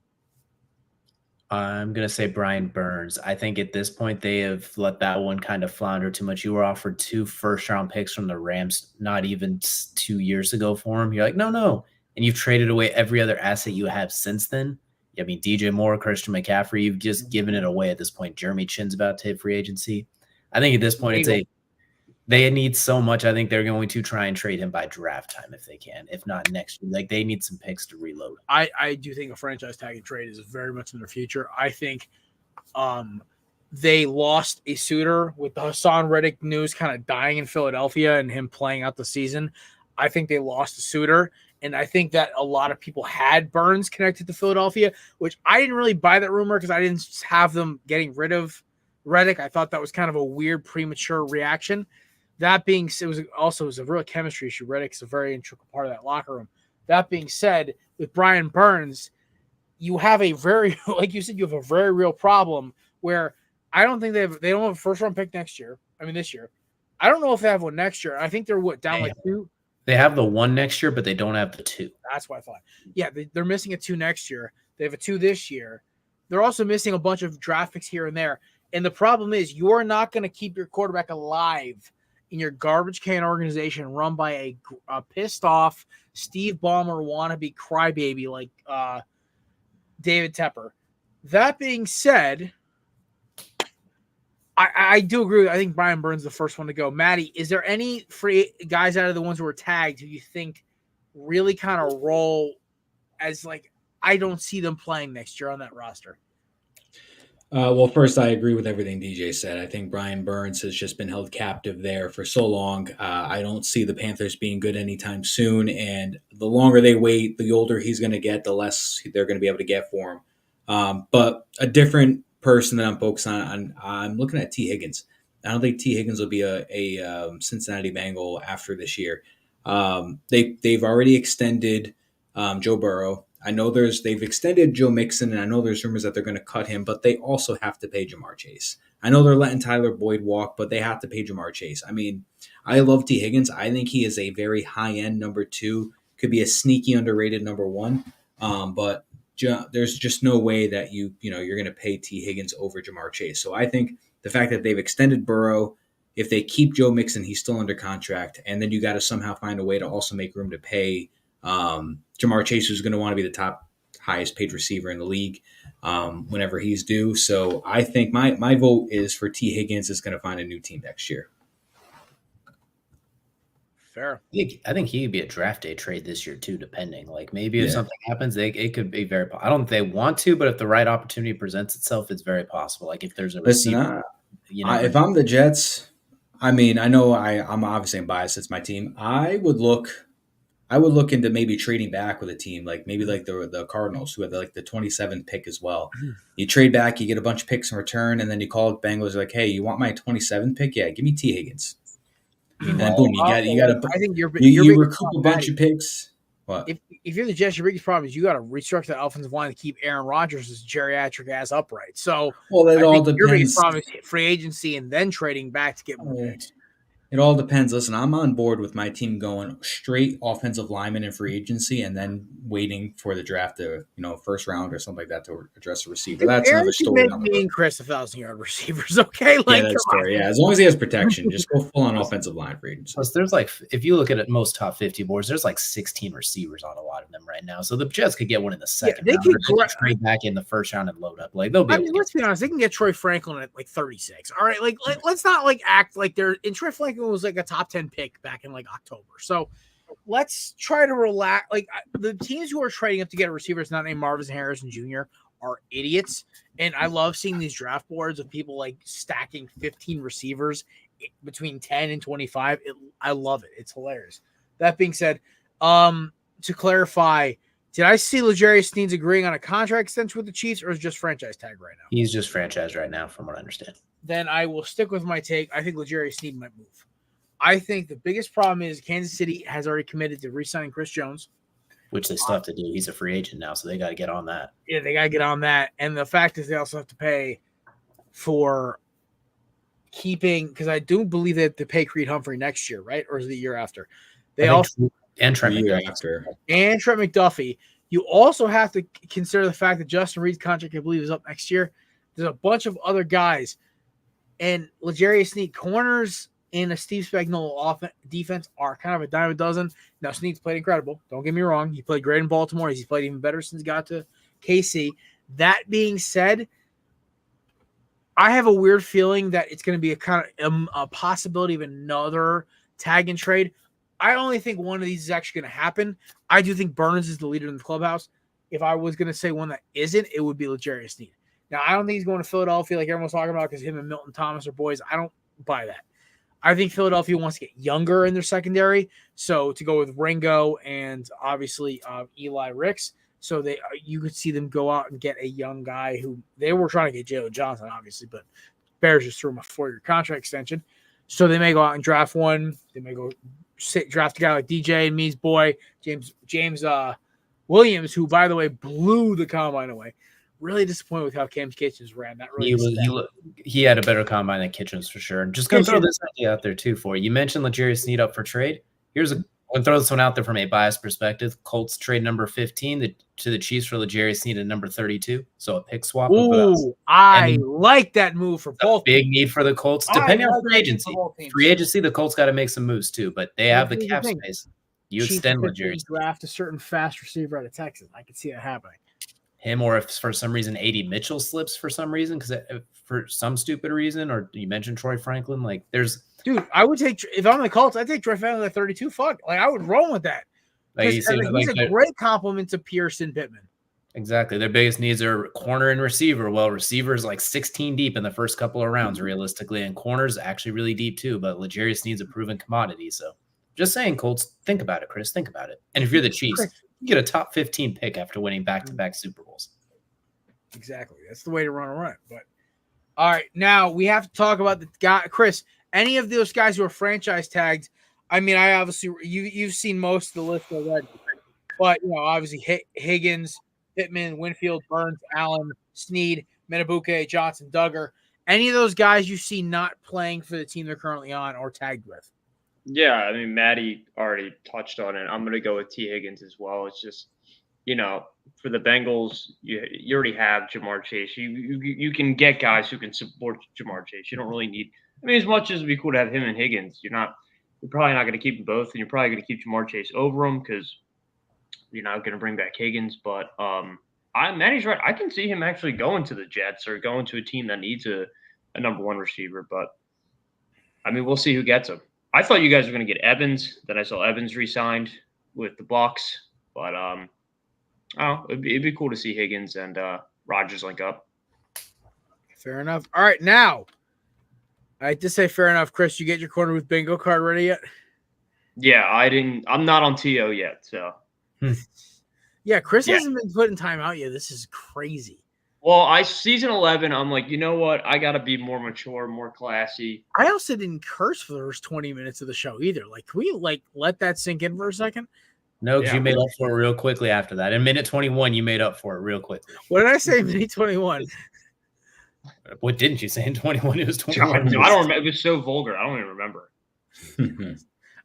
I'm going to say Brian Burns. I think at this point they have let that one kind of flounder too much. You were offered 2 first-round picks from the Rams not even 2 years ago for him. You're like, no. And you've traded away every other asset you have since then. I mean, DJ Moore, Christian McCaffrey, you've just given it away at this point. Jeremy Chin's about to hit free agency. I think at this point they need so much. I think they're going to try and trade him by draft time if they can, if not next year. Like, they need some picks to reload. I do think a franchise tagging trade is very much in their future. I think they lost a suitor with the Hassan Reddick news kind of dying in Philadelphia and him playing out the season. I think they lost a suitor. And I think that a lot of people had Burns connected to Philadelphia, which I didn't really buy that rumor because I didn't have them getting rid of Reddick. I thought that was kind of a weird premature reaction. That being said, it was a real chemistry issue. Reddick's a very integral part of that locker room. That being said, with Brian Burns, you have a very, like you said, you have a very real problem where I don't think they don't have a first round pick this year. I don't know if they have one next year. I think they're down like 2. They have the 1 next year, but they don't have the 2. That's what I thought. Yeah, they're missing a 2 next year. They have a 2 this year. They're also missing a bunch of draft picks here and there. And the problem is you're not going to keep your quarterback alive in your garbage can organization run by a pissed off Steve Ballmer wannabe crybaby like David Tepper. That being said, I do agree. I think Brian Burns is the first one to go. Maddie, is there any free guys out of the ones who were tagged who you think really kind of roll as like I don't see them playing next year on that roster? Well, first, I agree with everything DJ said. I think Brian Burns has just been held captive there for so long. I don't see the Panthers being good anytime soon. And the longer they wait, the older he's going to get, the less they're going to be able to get for him. But a different person that I'm focused on, I'm looking at T. Higgins. I don't think T. Higgins will be a Cincinnati Bengal after this year. They've already extended Joe Burrow. I know they've extended Joe Mixon, and I know there's rumors that they're going to cut him, but they also have to pay Jamar Chase. I know they're letting Tyler Boyd walk, but they have to pay Jamar Chase. I mean, I love T. Higgins. I think he is a very high-end number 2, could be a sneaky underrated number 1, but there's just no way that you're going to pay T. Higgins over Jamar Chase. So I think the fact that they've extended Burrow, if they keep Joe Mixon, he's still under contract, and then you got to somehow find a way to also make room to pay Jamar Chase, who's going to want to be the top highest paid receiver in the league whenever he's due. So I think my vote is for T. Higgins is going to find a new team next year. Fair. I think he could be a draft day trade this year too, depending. Like maybe if something happens, it could be very. I don't think they want to, but if the right opportunity presents itself, it's very possible. Like if there's a receiver, if I'm the Jets, I mean, I know I'm obviously biased. It's my team. I would look into maybe trading back with a team like maybe like the Cardinals, who have like the 27th pick as well. You trade back, you get a bunch of picks in return, and then you call the Bengals like, "Hey, you want my 27th pick? Yeah, give me T. Higgins." And then boom, you got. I think you recoup a bunch of picks. What? If you're the Jets, your biggest problem is you got to restructure the offensive line to keep Aaron Rodgers' geriatric ass upright. So, that all depends. Your biggest problem is free agency and then trading back to get more picks. It all depends. Listen, I'm on board with my team going straight offensive lineman in free agency and then waiting for the draft to, first round or something like that to address a receiver. That's another story. Me and Chris 1,000-yard receivers, okay? Like, that's fair. Yeah, as long as he has protection, just go full on offensive line free agency. Plus, there's if you look at most top 50 boards, there's 16 receivers on a lot of them right now. So the Jets could get one in the second round. They could trade back in the first round and load up. They'll be. Let's be honest. They can get Troy Franklin at 36. All right, let's not act like they're. And Troy Franklin was a top 10 pick back in October. So let's try to relax. The teams who are trading up to get a receiver that's not named Marvin Harrison Jr. are idiots. And I love seeing these draft boards of people stacking 15 receivers between 10 and 25. I love it. It's hilarious. That being said, to clarify, did I see L'Jarius Sneed agreeing on a contract extension with the Chiefs, or is it just franchise tag right now? He's just franchise right now, from what I understand. Then I will stick with my take. I think L'Jarius Sneed might move. I think the biggest problem is Kansas City has already committed to re-signing Chris Jones. Which they still have to do. He's a free agent now, so they got to get on that. Yeah, they got to get on that. And the fact is they also have to pay for keeping – because I do believe they have to pay Creed Humphrey next year, right? Or is it the year after? And Trent McDuffie. And Trent McDuffie. You also have to consider the fact that Justin Reed's contract, I believe, is up next year. There's a bunch of other guys. And L'Jarius Sneed corners – in a Steve Spagnuolo defense are kind of a dime a dozen. Now, Sneed's played incredible. Don't get me wrong. He played great in Baltimore. He's played even better since he got to KC. That being said, I have a weird feeling that it's going to be a possibility of another tag and trade. I only think one of these is actually going to happen. I do think Burns is the leader in the clubhouse. If I was going to say one that isn't, it would be L'Jarius Sneed. Now, I don't think he's going to Philadelphia like everyone's talking about because him and Milton Thomas are boys. I don't buy that. I think Philadelphia wants to get younger in their secondary, so to go with Ringo and obviously Eli Ricks. So you could see them go out and get a young guy who they were trying to get Jalen Johnson, obviously, but Bears just threw him a 4-year contract extension. So they may go out and draft one. They may go draft a guy like DJ and me's boy, James Williams, who, by the way, blew the combine away. Really disappointed with how Cam Kitchens ran. That really he had a better combine than Kitchens for sure. Just going to throw this idea out there too for you. You mentioned L'Jarius Sneed up for trade. I'm going to throw this one out there from a biased perspective. Colts trade number 15 to the Chiefs for L'Jarius Sneed at number 32. So a pick swap. Ooh, I like that move for both. Big need for the Colts. Depending on free agency. Free agency, the Colts got to make some moves too, but they have the cap space. You extend L'Jarius. Draft a certain fast receiver out of Texas. I could see that happening. Him, or if for some reason A.D. Mitchell slips for some reason, because for some stupid reason, or you mentioned Troy Franklin, like there's dude, I would take if I'm the Colts, I'd take Troy Franklin at 32. Fuck, like I would roll with that. Like he's a great compliment to Pearson Pittman. Exactly, their biggest needs are corner and receiver. Well, receivers like 16 deep in the first couple of rounds, realistically, and corners actually really deep too. But L'Jarius needs a proven commodity. So, just saying, Colts, think about it, Chris. Think about it. And if you're the Chiefs, you get a top 15 pick after winning back-to-back Super Bowls. Exactly. That's the way to run. But all right, now we have to talk about the guy, Chris. Any of those guys who are franchise tagged? I mean, I obviously you've seen most of the list already, but obviously Higgins, Pittman, Winfield, Burns, Allen, Sneed, Menabuke, Johnson, Duggar. Any of those guys you see not playing for the team they're currently on or tagged with? Yeah, I mean, Maddie already touched on it. I'm going to go with T. Higgins as well. It's just, for the Bengals, you already have Jamar Chase. You can get guys who can support Jamar Chase. You don't really need – I mean, as much as it'd be cool to have him and Higgins, you're probably not going to keep them both, and you're probably going to keep Jamar Chase over them because you're not going to bring back Higgins. But Maddie's right. I can see him actually going to the Jets or going to a team that needs a number one receiver. But, I mean, we'll see who gets him. I thought you guys were going to get Evans. Then I saw Evans re-signed with the Bucks. But it'd be cool to see Higgins and Rodgers link up. Fair enough. All right, now I just say fair enough, Chris. You get your corner with bingo card ready yet? Yeah, I'm not on TO yet, so. Yeah, Chris hasn't been putting time out yet. This is crazy. Well, season 11, I'm like, you know what? I got to be more mature, more classy. I also didn't curse for the first 20 minutes of the show either. Like, can we let that sink in for a second? No, because you made up for it real quickly after that. In minute 21, you made up for it real quickly. What did I say in minute 21? What didn't you say in 21? It was 21. I don't remember. It was so vulgar. I don't even remember.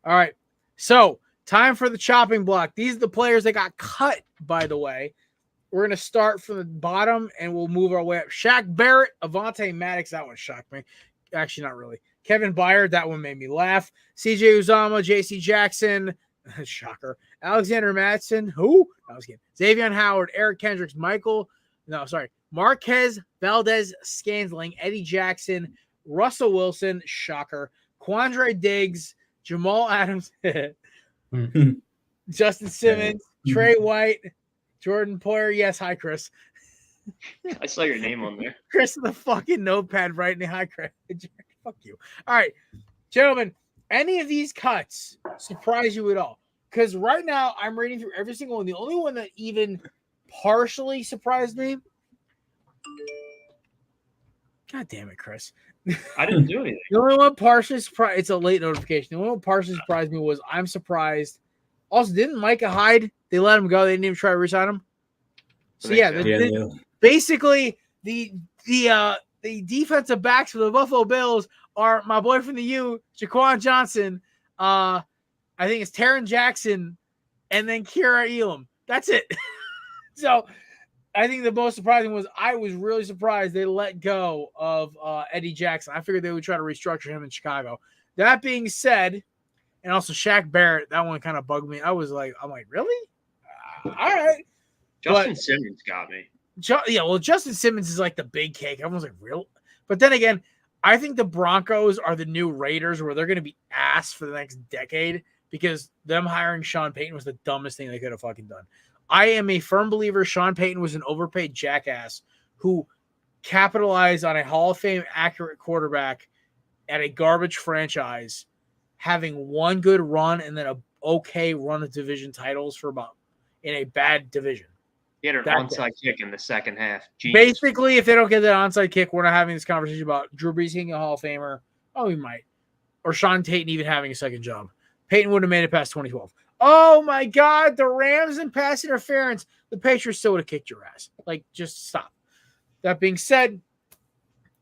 All right. So, time for the chopping block. These are the players that got cut, by the way. We're going to start from the bottom, and we'll move our way up. Shaq Barrett, Avonte Maddox. That one shocked me. Actually, not really. Kevin Byard. That one made me laugh. CJ Uzomah, JC Jackson. Shocker. Alexander Mattison. Who? I was kidding. Xavier Howard, Eric Kendricks, Marquez Valdez-Scantling, Eddie Jackson, Russell Wilson. Shocker. Quandre Diggs, Jamal Adams, Justin Simmons, Trey White, Jordan Poyer. Yes, hi, Chris. I saw your name on there. Chris with the fucking notepad writing hi, Chris. Fuck you. All right, gentlemen, any of these cuts surprise you at all? Because right now I'm reading through every single one. The only one that even partially surprised me. God damn it, Chris. I didn't do anything. The only one partially surprised, it's a late notification. The only one partially surprised me was I'm surprised. Also, didn't Micah Hyde, they let him go. They didn't even try to resign him. So basically the defensive backs for the Buffalo Bills are my boy from the U, Jaquan Johnson. I think it's Taron Jackson, and then Kira Elam. That's it. So I think the most surprising was I was really surprised they let go of Eddie Jackson. I figured they would try to restructure him in Chicago. That being said, and also Shaq Barrett, that one kind of bugged me. I'm like, really? All right. Justin Simmons got me. Justin Simmons is like the big cake. I was like, real? But then again, I think the Broncos are the new Raiders where they're going to be ass for the next decade because them hiring Sean Payton was the dumbest thing they could have fucking done. I am a firm believer Sean Payton was an overpaid jackass who capitalize on a Hall of Fame accurate quarterback at a garbage franchise, having one good run and then a okay run of division titles in a bad division. He had an That's onside kick in the second half. Genius. Basically, if they don't get that onside kick, we're not having this conversation about Drew Brees being a Hall of Famer. Oh, we might. Or Sean Payton even having a second job. Peyton would have made it past 2012. Oh, my God. The Rams and pass interference. The Patriots still would have kicked your ass. Like, just stop. That being said,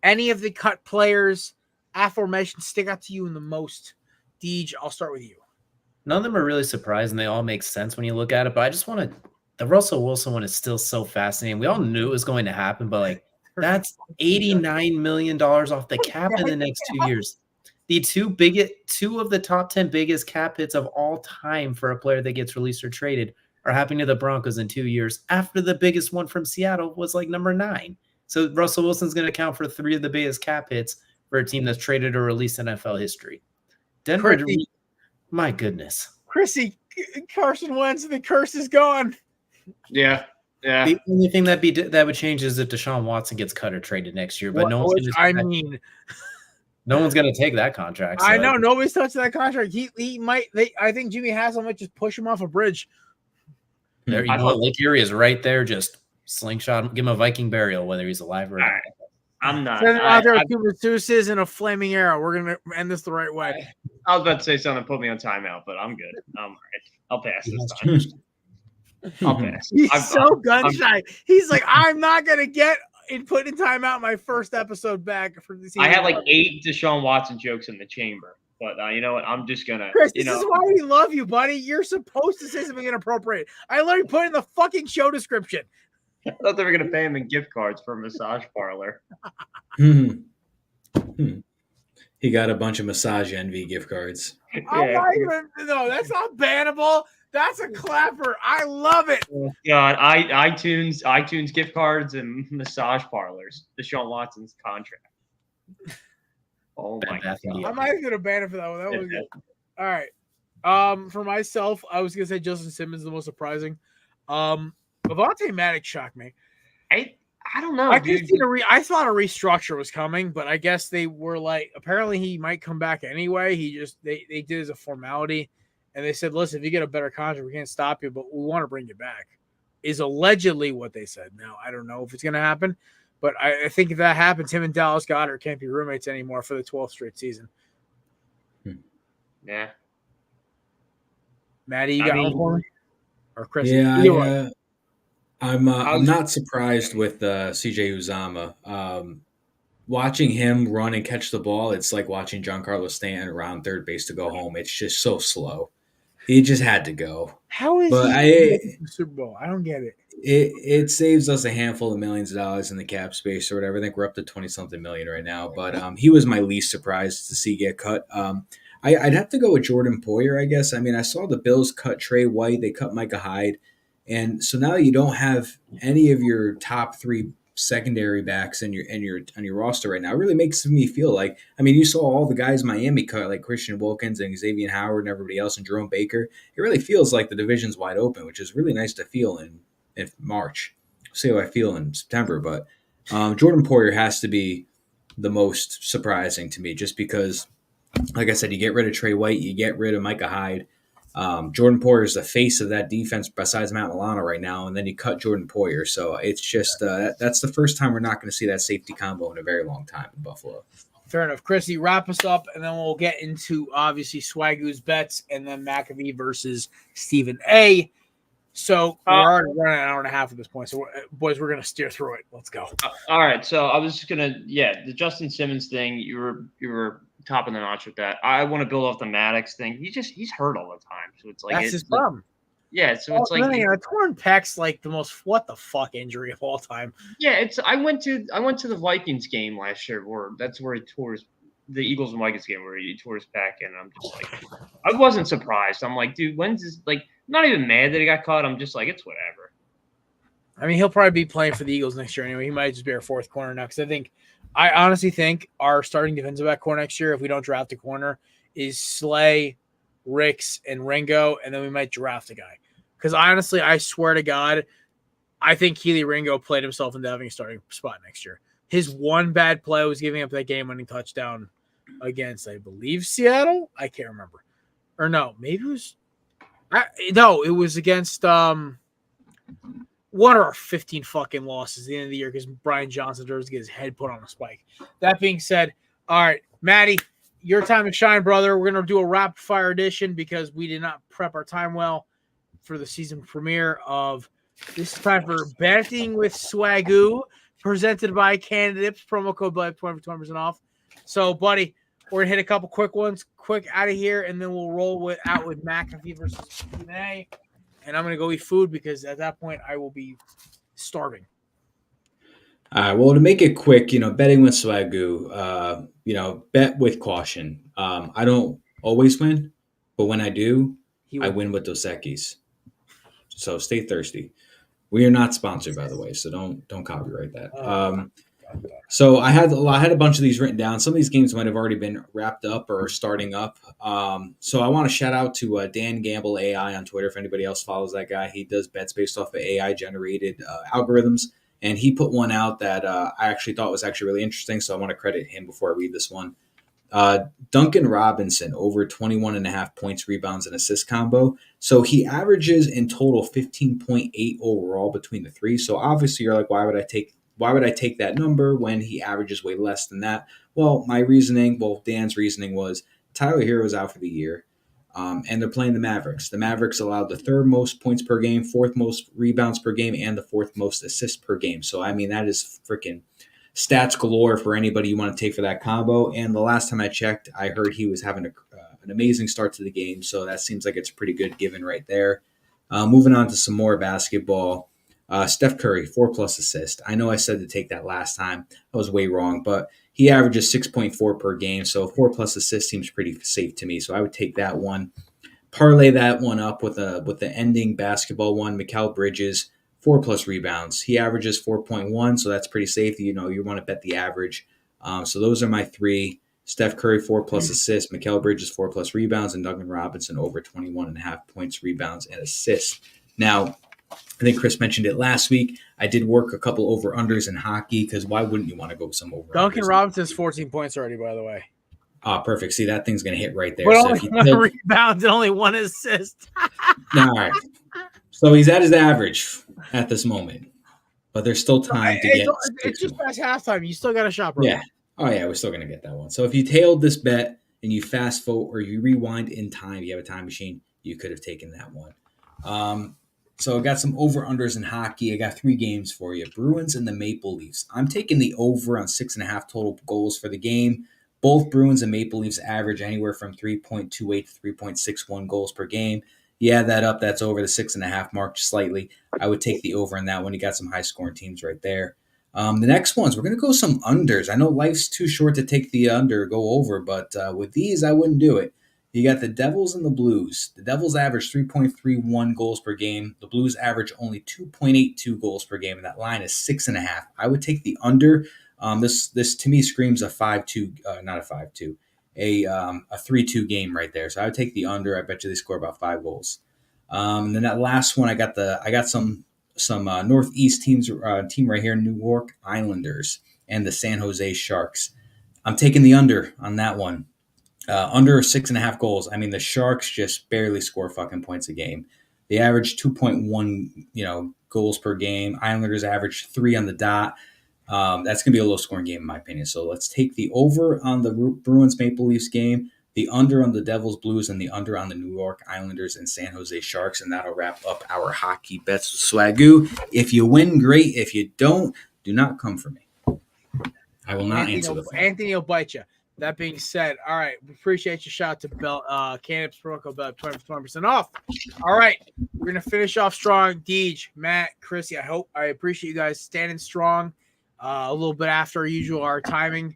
any of the cut players aforementioned stick out to you in the most? Deej, I'll start with you. None of them are really surprising. They all make sense when you look at it. But I just want to – the Russell Wilson one is still so fascinating. We all knew it was going to happen, but, like, that's $89 million off the cap in the next 2 years. The two of the top 10 biggest cap hits of all time for a player that gets released or traded are happening to the Broncos in 2 years after the biggest one from Seattle was like number 9. So Russell Wilson's going to account for 3 of the biggest cap hits for a team that's traded or released in NFL history. Denver, my goodness. Chrissy, Carson Wentz, the curse is gone. Yeah. Yeah. The only thing that would change is if Deshaun Watson gets cut or traded next year, but no one's going to take that contract. So. I know nobody's touching that contract. He might. I think Jimmy Haslam might just push him off a bridge. There, you know what? Lake Erie is right there. Just slingshot, give him a Viking burial, whether he's alive or not. Right. I'm not. Send him out there with 2 masseuses and a flaming arrow. We're gonna end this the right way. I was about to say something, put me on timeout, but I'm good. I'm all right. I'll pass this time. I'll pass. He's so gun shy. He's like, I'm not gonna get put in timeout my first episode back for the season. I had like 8 Deshaun Watson jokes in the chamber, but you know what? I'm just gonna. Chris, this is why we love you, buddy. You're supposed to say something inappropriate. I literally put it in the fucking show description. I thought they were gonna pay him in gift cards for a massage parlor. He got a bunch of Massage Envy gift cards. No, that's not bannable. That's a clapper. I love it. God, iTunes gift cards and massage parlors. Deshaun Watson's contract. Oh my God. I'm not even gonna ban it for that one. That was good. All right. For myself, I was gonna say Justin Simmons is the most surprising. Avonte Maddox shocked me. I don't know. I thought a restructure was coming, but I guess they were like, apparently he might come back anyway. They did it as a formality, and they said, listen, if you get a better contract, we can't stop you, but we want to bring you back. Is allegedly what they said. Now I don't know if it's gonna happen, but I think if that happens, him and Dallas Goedert can't be roommates anymore for the 12th straight season. Yeah. Maddie, you got one for me? Or Chris? Yeah, I'm not surprised with CJ Uzomah. Watching him run and catch the ball, it's like watching Giancarlo Stanton around third base to go home. It's just so slow. He just had to go. How is he the Super Bowl? I don't get it. It saves us a handful of millions of dollars in the cap space or whatever. I think we're up to 20-something million right now. But he was my least surprised to see get cut. I'd have to go with Jordan Poyer, I guess. I mean, I saw the Bills cut Trey White. They cut Micah Hyde. And so now you don't have any of your top 3 secondary backs on your roster right now. It really makes me feel like, I mean, you saw all the guys Miami cut, like Christian Wilkins and Xavier Howard and everybody else and Jerome Baker. It really feels like the division's wide open, which is really nice to feel in March. We'll see how I feel in September. But Jordan Poyer has to be the most surprising to me just because, like I said, you get rid of Trey White, you get rid of Micah Hyde. Jordan Poyer is the face of that defense besides Matt Milano right now, and then you cut Jordan Poyer. So it's just that's the first time we're not going to see that safety combo in a very long time in Buffalo. Fair enough. Chrissy, wrap us up, and then we'll get into, obviously, Swagoo's bets and then McAfee versus Stephen A. So we're already running an hour and a half at this point. So, boys, we're going to steer through it. Let's go. All right. So I was just going to, the Justin Simmons thing, you were top of the notch with that. I want to build off the Maddox thing. He's hurt all the time. So it's like that's his problem. Yeah, so it's like a torn pec's like the most what the fuck injury of all time. Yeah, I went to the Vikings game last year where he tore the Eagles and Vikings game where he tore his pec, and I'm just like, I wasn't surprised. I'm like, dude, when's this? Like, I'm not even mad that he got caught. I'm just like, it's whatever. I mean, he'll probably be playing for the Eagles next year anyway. He might just be our 4th corner now because I honestly think our starting defensive back corner next year, if we don't draft a corner, is Slay, Ricks, and Ringo, and then we might draft a guy. Because honestly, I swear to God, I think Keely Ringo played himself into having a starting spot next year. His one bad play was giving up that game-winning touchdown against, I believe, Seattle. I can't remember. Or no, maybe it was it was against one of our 15 fucking losses at the end of the year because Brian Johnson deserves to get his head put on a spike. That being said, all right, Maddie, your time to shine, brother. We're going to do a rapid fire edition because we did not prep our time well for the season premiere of this is time for Betting with Swagoo, presented by Candidates. Promo code BLACK 20% off. So, buddy, we're going to hit a couple quick ones, quick out of here, and then we'll roll out with McAfee versus Q&A. And I'm going to go eat food because at that point I will be starving. All right. Well, to make it quick, betting with Swagoo, bet with caution. I don't always win, but when I do, I win with Dos Equis. So stay thirsty. We are not sponsored, by the way, so don't copyright that. So I had a bunch of these written down. Some of these games might have already been wrapped up or starting up. So I want to shout out to Dan Gamble AI on Twitter. If anybody else follows that guy, he does bets based off of AI generated algorithms. And he put one out that I actually thought was actually really interesting. So I want to credit him before I read this one. Duncan Robinson over 21.5 points, rebounds, and assist combo. So he averages in total 15.8 overall between the three. So obviously you're like, why would I take that number when he averages way less than that? Well, Dan's reasoning was Tyler Hero is out for the year, and they're playing the Mavericks. The Mavericks allowed the third most points per game, fourth most rebounds per game, and the fourth most assists per game. So, that is freaking stats galore for anybody you want to take for that combo. And the last time I checked, I heard he was having an amazing start to the game. So that seems like it's a pretty good given right there. Moving on to some more basketball. Steph Curry, 4+ assists. I know I said to take that last time. I was way wrong, but he averages 6.4 per game. So 4+ assists seems pretty safe to me. So I would take that one. Parlay that one up with the ending basketball one. Mikal Bridges, 4+ rebounds. He averages 4.1, so that's pretty safe. You want to bet the average. So those are my three. Steph Curry, 4+ assists. Mikal Bridges, 4+ rebounds. And Duncan Robinson over 21.5 points, rebounds, and assists. Now, I think Chris mentioned it last week. I did work a couple over-unders in hockey because why wouldn't you want to go with some over-unders? Duncan Robinson's 14 points already, by the way. Oh, perfect. See, that thing's going to hit right there. But So only if you one rebound and only one assist. All right. So he's at his average at this moment. But there's still time to get it's just past halftime. You still got a shot, bro. Yeah. Oh, yeah, we're still going to get that one. So if you tailed this bet and you fast forward or you rewind in time, you have a time machine, you could have taken that one. So I got some over-unders in hockey. I got 3 games for you. Bruins and the Maple Leafs. I'm taking the over on 6.5 total goals for the game. Both Bruins and Maple Leafs average anywhere from 3.28 to 3.61 goals per game. You add that up, that's over the 6.5 mark slightly. I would take the over in that one. You got some high-scoring teams right there. The next ones, we're going to go some unders. I know life's too short to take the under, go over, but with these, I wouldn't do it. You got the Devils and the Blues. The Devils average 3.31 goals per game. The Blues average only 2.82 goals per game, and that line is 6.5. I would take the under. This to me screams a 5-2, not a 5-2, a 3-2 game right there. So I would take the under. I bet you they score about 5 goals. And then that last one, I got some Northeast teams. Team right here, New York Islanders and the San Jose Sharks. I'm taking the under on that one. Under 6.5 goals. I mean, the Sharks just barely score fucking points a game. They average 2.1, goals per game. Islanders average 3 on the dot. That's going to be a low-scoring game in my opinion. So let's take the over on the Bruins Maple Leafs game, the under on the Devils Blues, and the under on the New York Islanders and San Jose Sharks, and that'll wrap up our hockey bets with Swagoo. If you win, great. If you don't, do not come for me. I will not answer the phone. Anthony will bite you. That being said, all right, we appreciate your shout to Candidates promo code 20% off. All right, we're gonna finish off strong. Deej, Matt, Chrissy, I appreciate you guys standing strong. A little bit after usual our timing.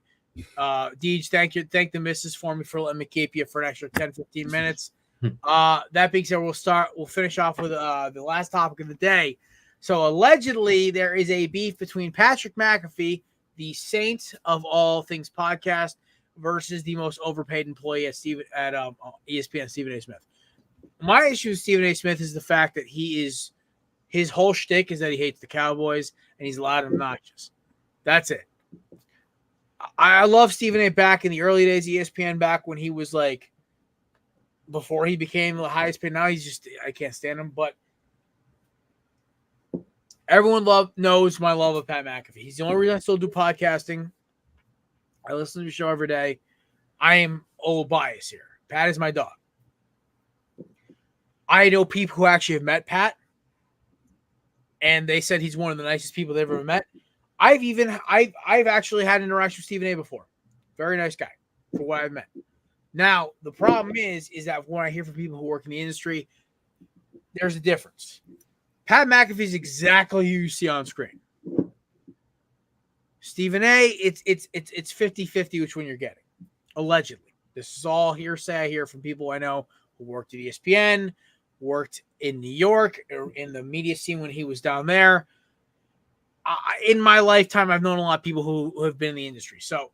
Deej, thank the missus for me for letting me keep you for an extra 10-15 minutes. That being said, we'll finish off with the last topic of the day. So allegedly there is a beef between Patrick McAfee, the saint of all things podcast, versus the most overpaid employee at ESPN, Stephen A. Smith. My issue with Stephen A. Smith is the fact that his whole shtick is that he hates the Cowboys and he's loud and obnoxious. That's it. I love Stephen A. back in the early days of ESPN, back when he was like, before he became the highest paid. Now he's just, I can't stand him. But everyone knows my love of Pat McAfee. He's the only reason I still do podcasting. I listen to your show every day. I am old bias here. Pat is my dog. I know people who actually have met Pat, and they said he's one of the nicest people they've ever met. I've actually had an interaction with Stephen A. before. Very nice guy for what I've met. Now, the problem is that when I hear from people who work in the industry, there's a difference. Pat McAfee is exactly who you see on screen. Stephen A., it's 50-50 which one you're getting, allegedly. This is all hearsay I hear from people I know who worked at ESPN, worked in New York, or in the media scene when he was down there. In my lifetime, I've known a lot of people who have been in the industry. So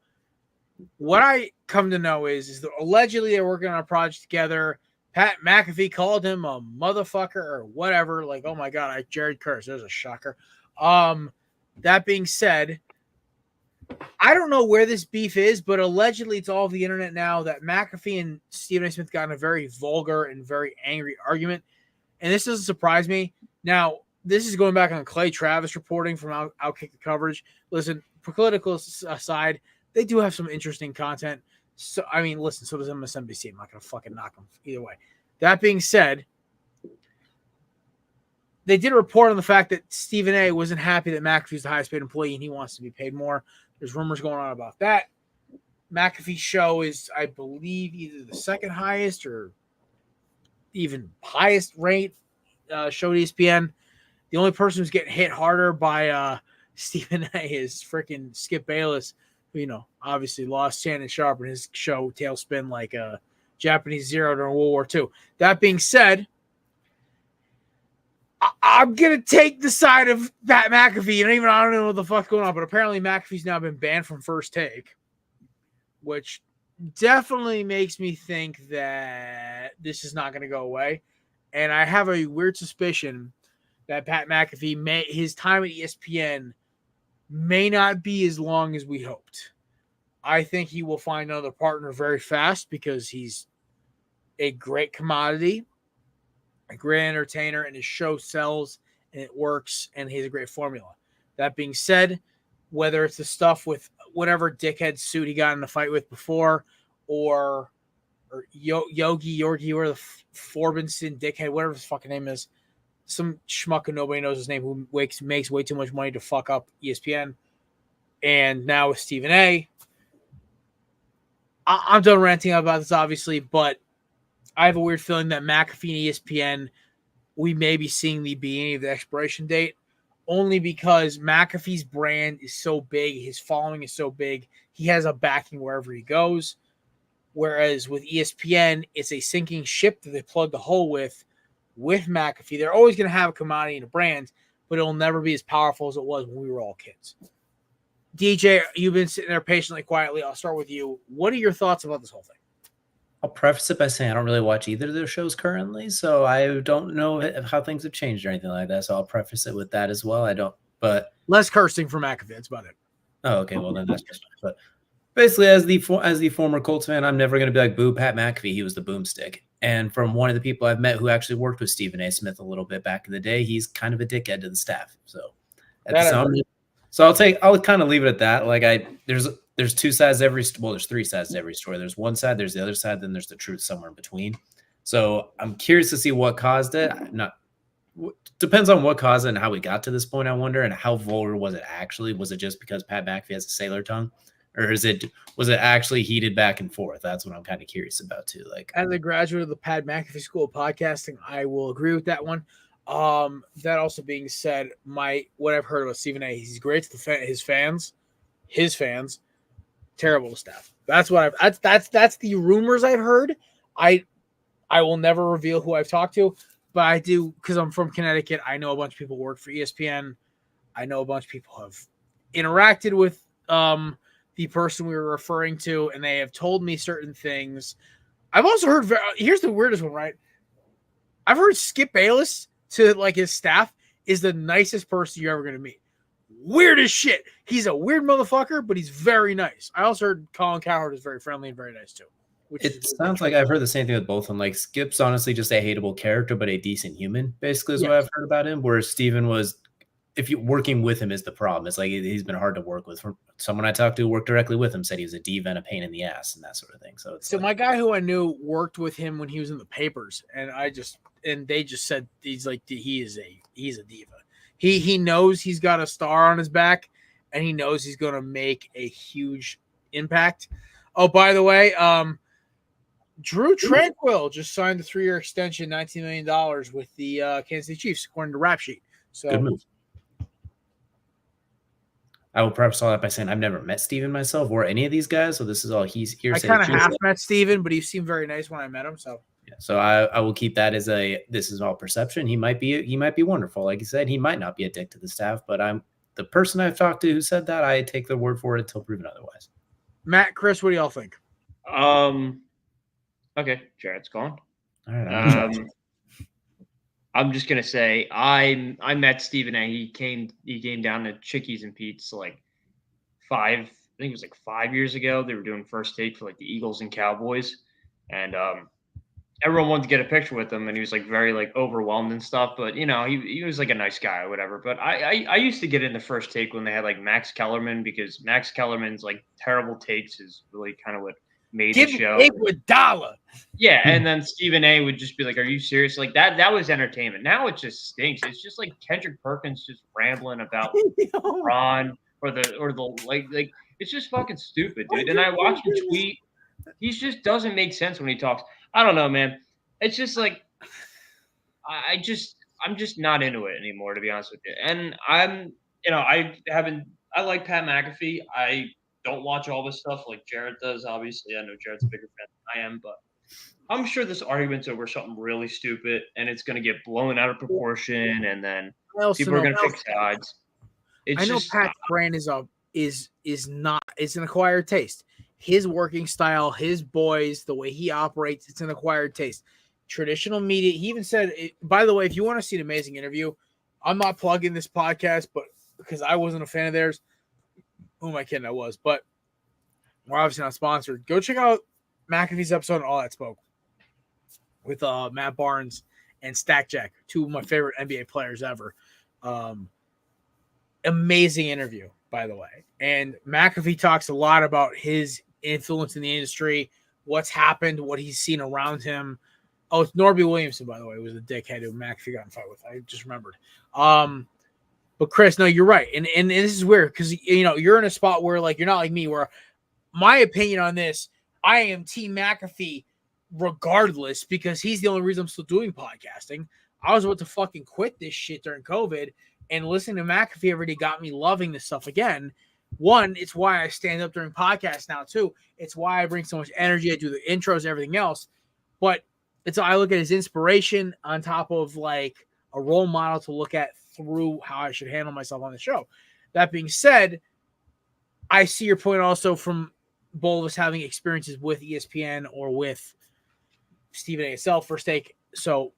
what I come to know is that allegedly they're working on a project together. Pat McAfee called him a motherfucker or whatever. Like, oh my God, Jared Curse. There's a shocker. That being said, I don't know where this beef is, but allegedly it's all over the internet now that McAfee and Stephen A. Smith got in a very vulgar and very angry argument. And this doesn't surprise me. Now, this is going back on Clay Travis reporting from Outkick the Coverage. Listen, political aside, they do have some interesting content. So, I mean, listen, so does MSNBC. I'm not going to fucking knock them either way. That being said, they did a report on the fact that Stephen A. wasn't happy that McAfee's the highest paid employee and he wants to be paid more. There's rumors going on about that. McAfee's show is, I believe, either the second highest or even highest rate show at ESPN. The only person who's getting hit harder by Stephen A. is freaking Skip Bayless, who, obviously lost Shannon Sharp in his show Tailspin like a Japanese Zero during World War II. That being said, I'm going to take the side of Pat McAfee. And I don't know what the fuck's going on, but apparently McAfee's now been banned from First Take, which definitely makes me think that this is not going to go away. And I have a weird suspicion that Pat McAfee, his time at ESPN may not be as long as we hoped. I think he will find another partner very fast because he's a great commodity, a great entertainer, and his show sells and it works, and he has a great formula. That being said, whether it's the stuff with whatever dickhead suit he got in a fight with before, or Yorgi, or the Forbinson dickhead, whatever his fucking name is, some schmuck who nobody knows his name who makes way too much money to fuck up ESPN, and now with Stephen A. I'm done ranting about this, obviously, but I have a weird feeling that McAfee and ESPN, we may be seeing the beginning of the expiration date, only because McAfee's brand is so big, his following is so big, he has a backing wherever he goes. Whereas with ESPN, it's a sinking ship that they plug the hole with McAfee. They're always going to have a commodity and a brand, but it'll never be as powerful as it was when we were all kids. DJ, you've been sitting there patiently, quietly. I'll start with you. What are your thoughts about this whole thing? I'll preface it by saying I don't really watch either of their shows currently, so I don't know how things have changed or anything like that. So I'll preface it with that as well. But less cursing from McAfee. That's about it. Oh, okay. Well, then that's just. But basically, as the former Colts fan, I'm never going to be like, boo, Pat McAfee. He was the boomstick. And from one of the people I've met who actually worked with Stephen A. Smith a little bit back in the day, he's kind of a dickhead to the staff. So, I'll kind of leave it at that. Like there's two sides to there's three sides to every story. There's one side, there's the other side, then there's the truth somewhere in between. So I'm curious to see what caused it. Depends on what caused it and how we got to this point, I wonder, and how vulgar was it actually? Was it just because Pat McAfee has a sailor tongue? Or was it actually heated back and forth? That's what I'm kind of curious about too. Like, as a graduate of the Pat McAfee School of Podcasting, I will agree with that one. That also being said, what I've heard about Stephen A. He's great to his fans, terrible to staff. That's what that's the rumors I've heard. I will never reveal who I've talked to, but I do, because I'm from Connecticut. I know a bunch of people work for ESPN. I know a bunch of people have interacted with the person we were referring to, and they have told me certain things. I've also heard, here's the weirdest one, right? I've heard Skip Bayless to like his staff is the nicest person you're ever going to meet. weird as shit. He's a weird motherfucker, but he's very nice. I also heard Colin Cowherd is very friendly and very nice too. It sounds like I've heard the same thing with both of them. Like Skip's honestly just a hateable character, but a decent human, basically, is what I've heard about him. Whereas Steven was, if you working with him is the problem. It's like he's been hard to work with. Someone I talked to who worked directly with him said he was a diva and a pain in the ass and that sort of thing. So my guy who I knew worked with him when he was in the papers, and they just said he's a diva. He knows he's got a star on his back, and he knows he's going to make a huge impact. Oh, by the way, Drew Tranquil just signed a 3-year extension, $19 million with the Kansas City Chiefs, according to Rap Sheet. So good move. I will perhaps start that by saying I've never met Steven myself or any of these guys, so this is all he's here. I kind of half met Steven, but he seemed very nice when I met him. So yeah, so I will keep that as this is all perception. He might be wonderful, like you said. He might not be a dick to the staff, but I'm the person I've talked to who said that. I take their word for it until proven otherwise. Matt, Chris, what do y'all think? Okay, Jared's gone. All right. I'm just gonna say I met Stephen A. He came down to Chickies and Pete's like 5 years ago. They were doing first take for like the Eagles and Cowboys, and everyone wanted to get a picture with him, and he was like very like overwhelmed and stuff. But you know, he was like a nice guy or whatever. But I used to get in the first take when they had like Max Kellerman, because Max Kellerman's like terrible takes is really kind of what made the show. Iguodala. Yeah, and then Stephen A would just be like, "Are you serious?" Like that was entertainment. Now it just stinks. It's just like Kendrick Perkins just rambling about Ron or the like it's just fucking stupid, dude. And I watch him tweet. He just doesn't make sense when he talks. I don't know, man. It's just like I'm just not into it anymore, to be honest with you. And I like Pat McAfee. I don't watch all this stuff like Jared does, obviously. I know Jared's a bigger fan than I am, but I'm sure this argument's over something really stupid, and it's going to get blown out of proportion, and then people are going to pick sides. I know Pat's brand is an acquired taste. His working style, his boys, the way he operates, it's an acquired taste. Traditional media, he even said, by the way, if you want to see an amazing interview, I'm not plugging this podcast, but because I wasn't a fan of theirs. Who am I kidding? I was, but we're obviously not sponsored. Go check out McAfee's episode on All That Smoke with Matt Barnes and Stack Jack, two of my favorite NBA players ever. Amazing interview, by the way. And McAfee talks a lot about his influence in the industry, what's happened, what he's seen around him. Oh, it's Norby Williamson, by the way, was the dickhead who McAfee got in a fight with. I just remembered. But Chris, no, you're right. And this is weird because, you know, you're in a spot where like, you're not like me, where my opinion on this, I am Team McAfee regardless, because he's the only reason I'm still doing podcasting. I was about to fucking quit this shit during COVID, and listening to McAfee every day got me loving this stuff again. One, it's why I stand up during podcasts now too. It's why I bring so much energy. I do the intros, everything else. But I look at his inspiration on top of like a role model to look at through how I should handle myself on the show. That being said, I see your point also from both of us having experiences with ESPN or with Stephen A. himself first take. So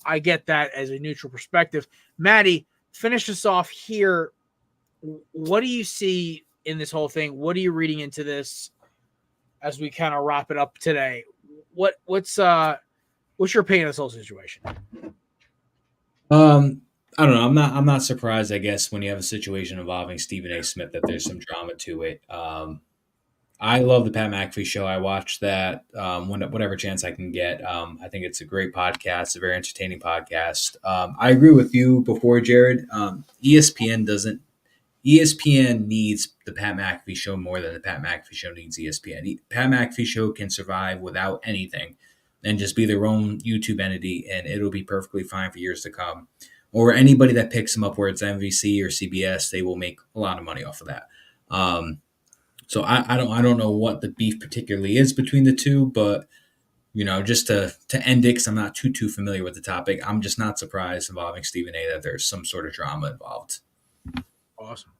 I get that as a neutral perspective. Maddie, finish us off here. What do you see in this whole thing? What are you reading into this as we kind of wrap it up today? What's your opinion on this whole situation? I don't know. I'm not surprised, I guess, when you have a situation involving Stephen A. Smith that there's some drama to it. I love the Pat McAfee show. I watch that whatever chance I can get. I think it's a great podcast, a very entertaining podcast. I agree with you before, Jared. ESPN needs the Pat McAfee show more than the Pat McAfee show needs ESPN. Pat McAfee show can survive without anything and just be their own YouTube entity, and it'll be perfectly fine for years to come. Or anybody that picks them up, where it's MVC or CBS, they will make a lot of money off of that. So I don't know what the beef particularly is between the two, but you know, just to end it, because I'm not too familiar with the topic, I'm just not surprised involving Stephen A. that there's some sort of drama involved. Awesome.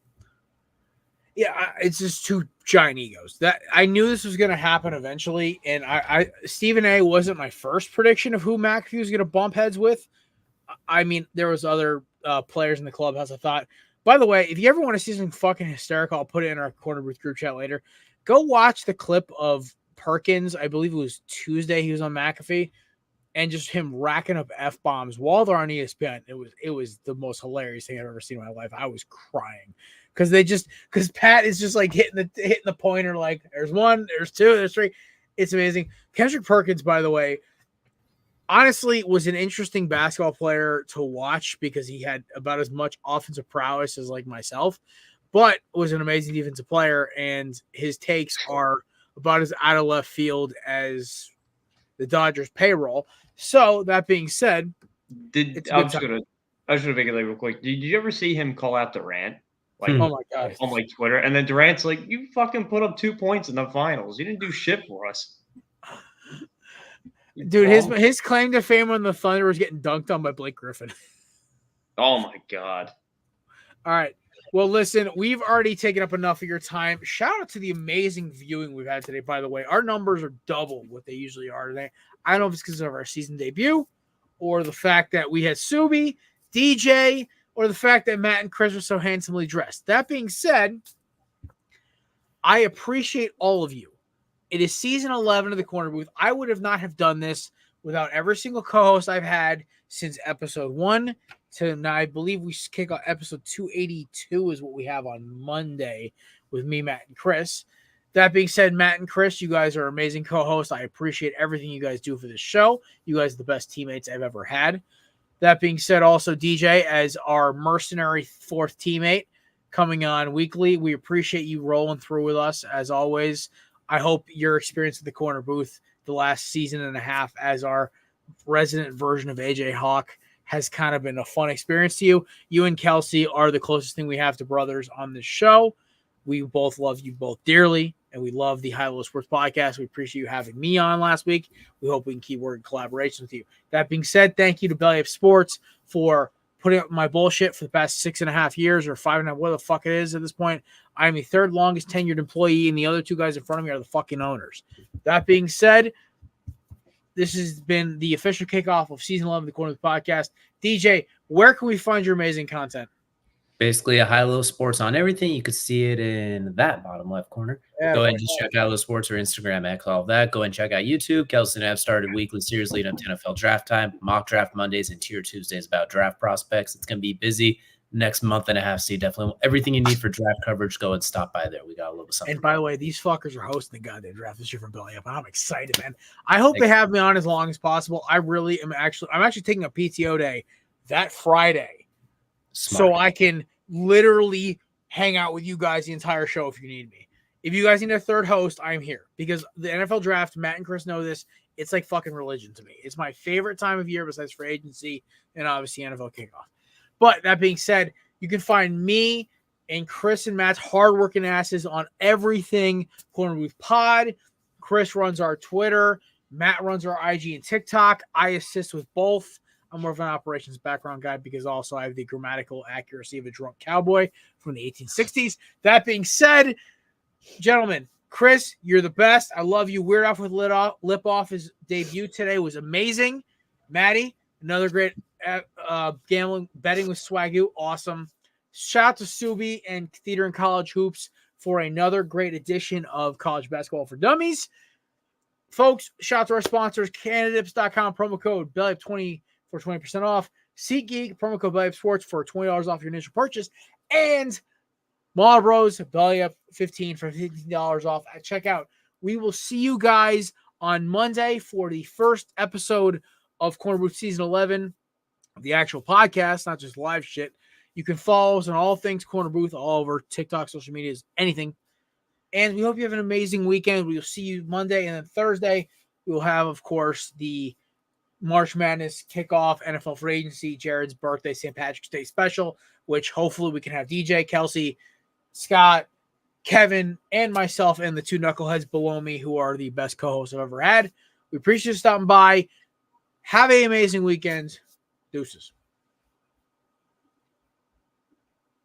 Yeah, it's just two giant egos. That I knew this was going to happen eventually, and I Stephen A. wasn't my first prediction of who McAfee was going to bump heads with. I mean, there was other players in the clubhouse, I thought, By the way, if you ever want to see something fucking hysterical, I'll put it in our Corner Booth group chat later. Go watch the clip of Perkins. I believe it was Tuesday. He was on McAfee, and just him racking up F-bombs while they're on ESPN. It was the most hilarious thing I've ever seen in my life. I was crying because Pat is just like hitting the pointer, like there's one, there's two, there's three. It's amazing. Kendrick Perkins, by the way, honestly was an interesting basketball player to watch because he had about as much offensive prowess as like myself, but was an amazing defensive player, and his takes are about as out of left field as the Dodgers payroll. So that being said, I was gonna make it like real quick. Did you ever see him call out Durant? Like, oh my god, on like Twitter, and then Durant's like, "You fucking put up 2 points in the finals. You didn't do shit for us." Dude, his claim to fame on the Thunder was getting dunked on by Blake Griffin. Oh my god. All right. Well, listen, we've already taken up enough of your time. Shout out to the amazing viewing we've had today, by the way. Our numbers are double what they usually are today. I don't know if it's because of our season debut or the fact that we had Subbi, DJ, or the fact that Matt and Chris were so handsomely dressed. That being said, I appreciate all of you. It is season 11 of the Corner Booth. I would have not have done this without every single co-host I've had since episode 1 to now. I believe we kick off episode 282 is what we have on Monday with me, Matt, and Chris. That being said, Matt and Chris, you guys are amazing co-hosts. I appreciate everything you guys do for this show. You guys are the best teammates I've ever had. That being said, also DJ as our mercenary fourth teammate coming on weekly. We appreciate you rolling through with us as always. I hope your experience at the Corner Booth the last season and a half as our resident version of AJ Hawk has kind of been a fun experience to you. You and Kelsey are the closest thing we have to brothers on this show. We both love you both dearly, and we love the High Low Sports Podcast. We appreciate you having me on last week. We hope we can keep working collaboration with you. That being said, thank you to Belly Up Sports for putting up my bullshit for the past 6.5 years or 5.5, what the fuck it is at this point. I'm the third longest tenured employee, and the other two guys in front of me are the fucking owners. That being said, this has been the official kickoff of season 11 of the Corner of the Podcast. DJ, where can we find your amazing content? Basically, a High-Low Sports on everything. You could see it in that bottom left corner. Yeah, go ahead and just check out High-Low Sports or Instagram at all of that. Go and check out YouTube. Kelsey and I have started weekly series leading up to NFL draft time, mock draft Mondays, and tier Tuesdays about draft prospects. It's going to be busy next month and a half. So you definitely everything you need for draft coverage, go and stop by there. We got a little something. And by the way, these fuckers are hosting the goddamn draft this year from Belly Up, and I'm excited, man. I hope they have me on as long as possible. I'm actually taking a PTO day that Friday. Smart. So I can literally hang out with you guys the entire show if you need me. If you guys need a third host, I'm here because the NFL draft, Matt and Chris know this, it's like fucking religion to me. It's my favorite time of year besides free agency and obviously NFL kickoff. But that being said, you can find me and Chris and Matt's hardworking asses on everything Corner Booth Pod. Chris runs our Twitter. Matt runs our IG and TikTok. I assist with both. I'm more of an operations background guy because also I have the grammatical accuracy of a drunk cowboy from the 1860s. That being said, gentlemen, Chris, you're the best. I love you. Weird Off with Lip Off, his debut today was amazing. Maddie, another great gambling, betting with Swagoo. Awesome. Shout out to Subbi and Theater and College Hoops for another great edition of College Basketball for Dummies. Folks, shout out to our sponsors, candidates.com, promo code BELLYUP20 for 20% off. SeatGeek, promo code BELLYUP Sports for $20 off your initial purchase. And Marlboro's Belly Up 15 for $15 off at checkout. We will see you guys on Monday for the first episode of Corner Booth Season 11, the actual podcast, not just live shit. You can follow us on all things Corner Booth, all over TikTok, social medias, anything. And we hope you have an amazing weekend. We will see you Monday, and then Thursday we will have, of course, the March Madness kickoff, NFL free agency, Jared's birthday, St. Patrick's Day special, which hopefully we can have DJ, Kelsey, Scott, Kevin, and myself, and the two knuckleheads below me who are the best co-hosts I've ever had. We appreciate you stopping by. Have an amazing weekend. Deuces.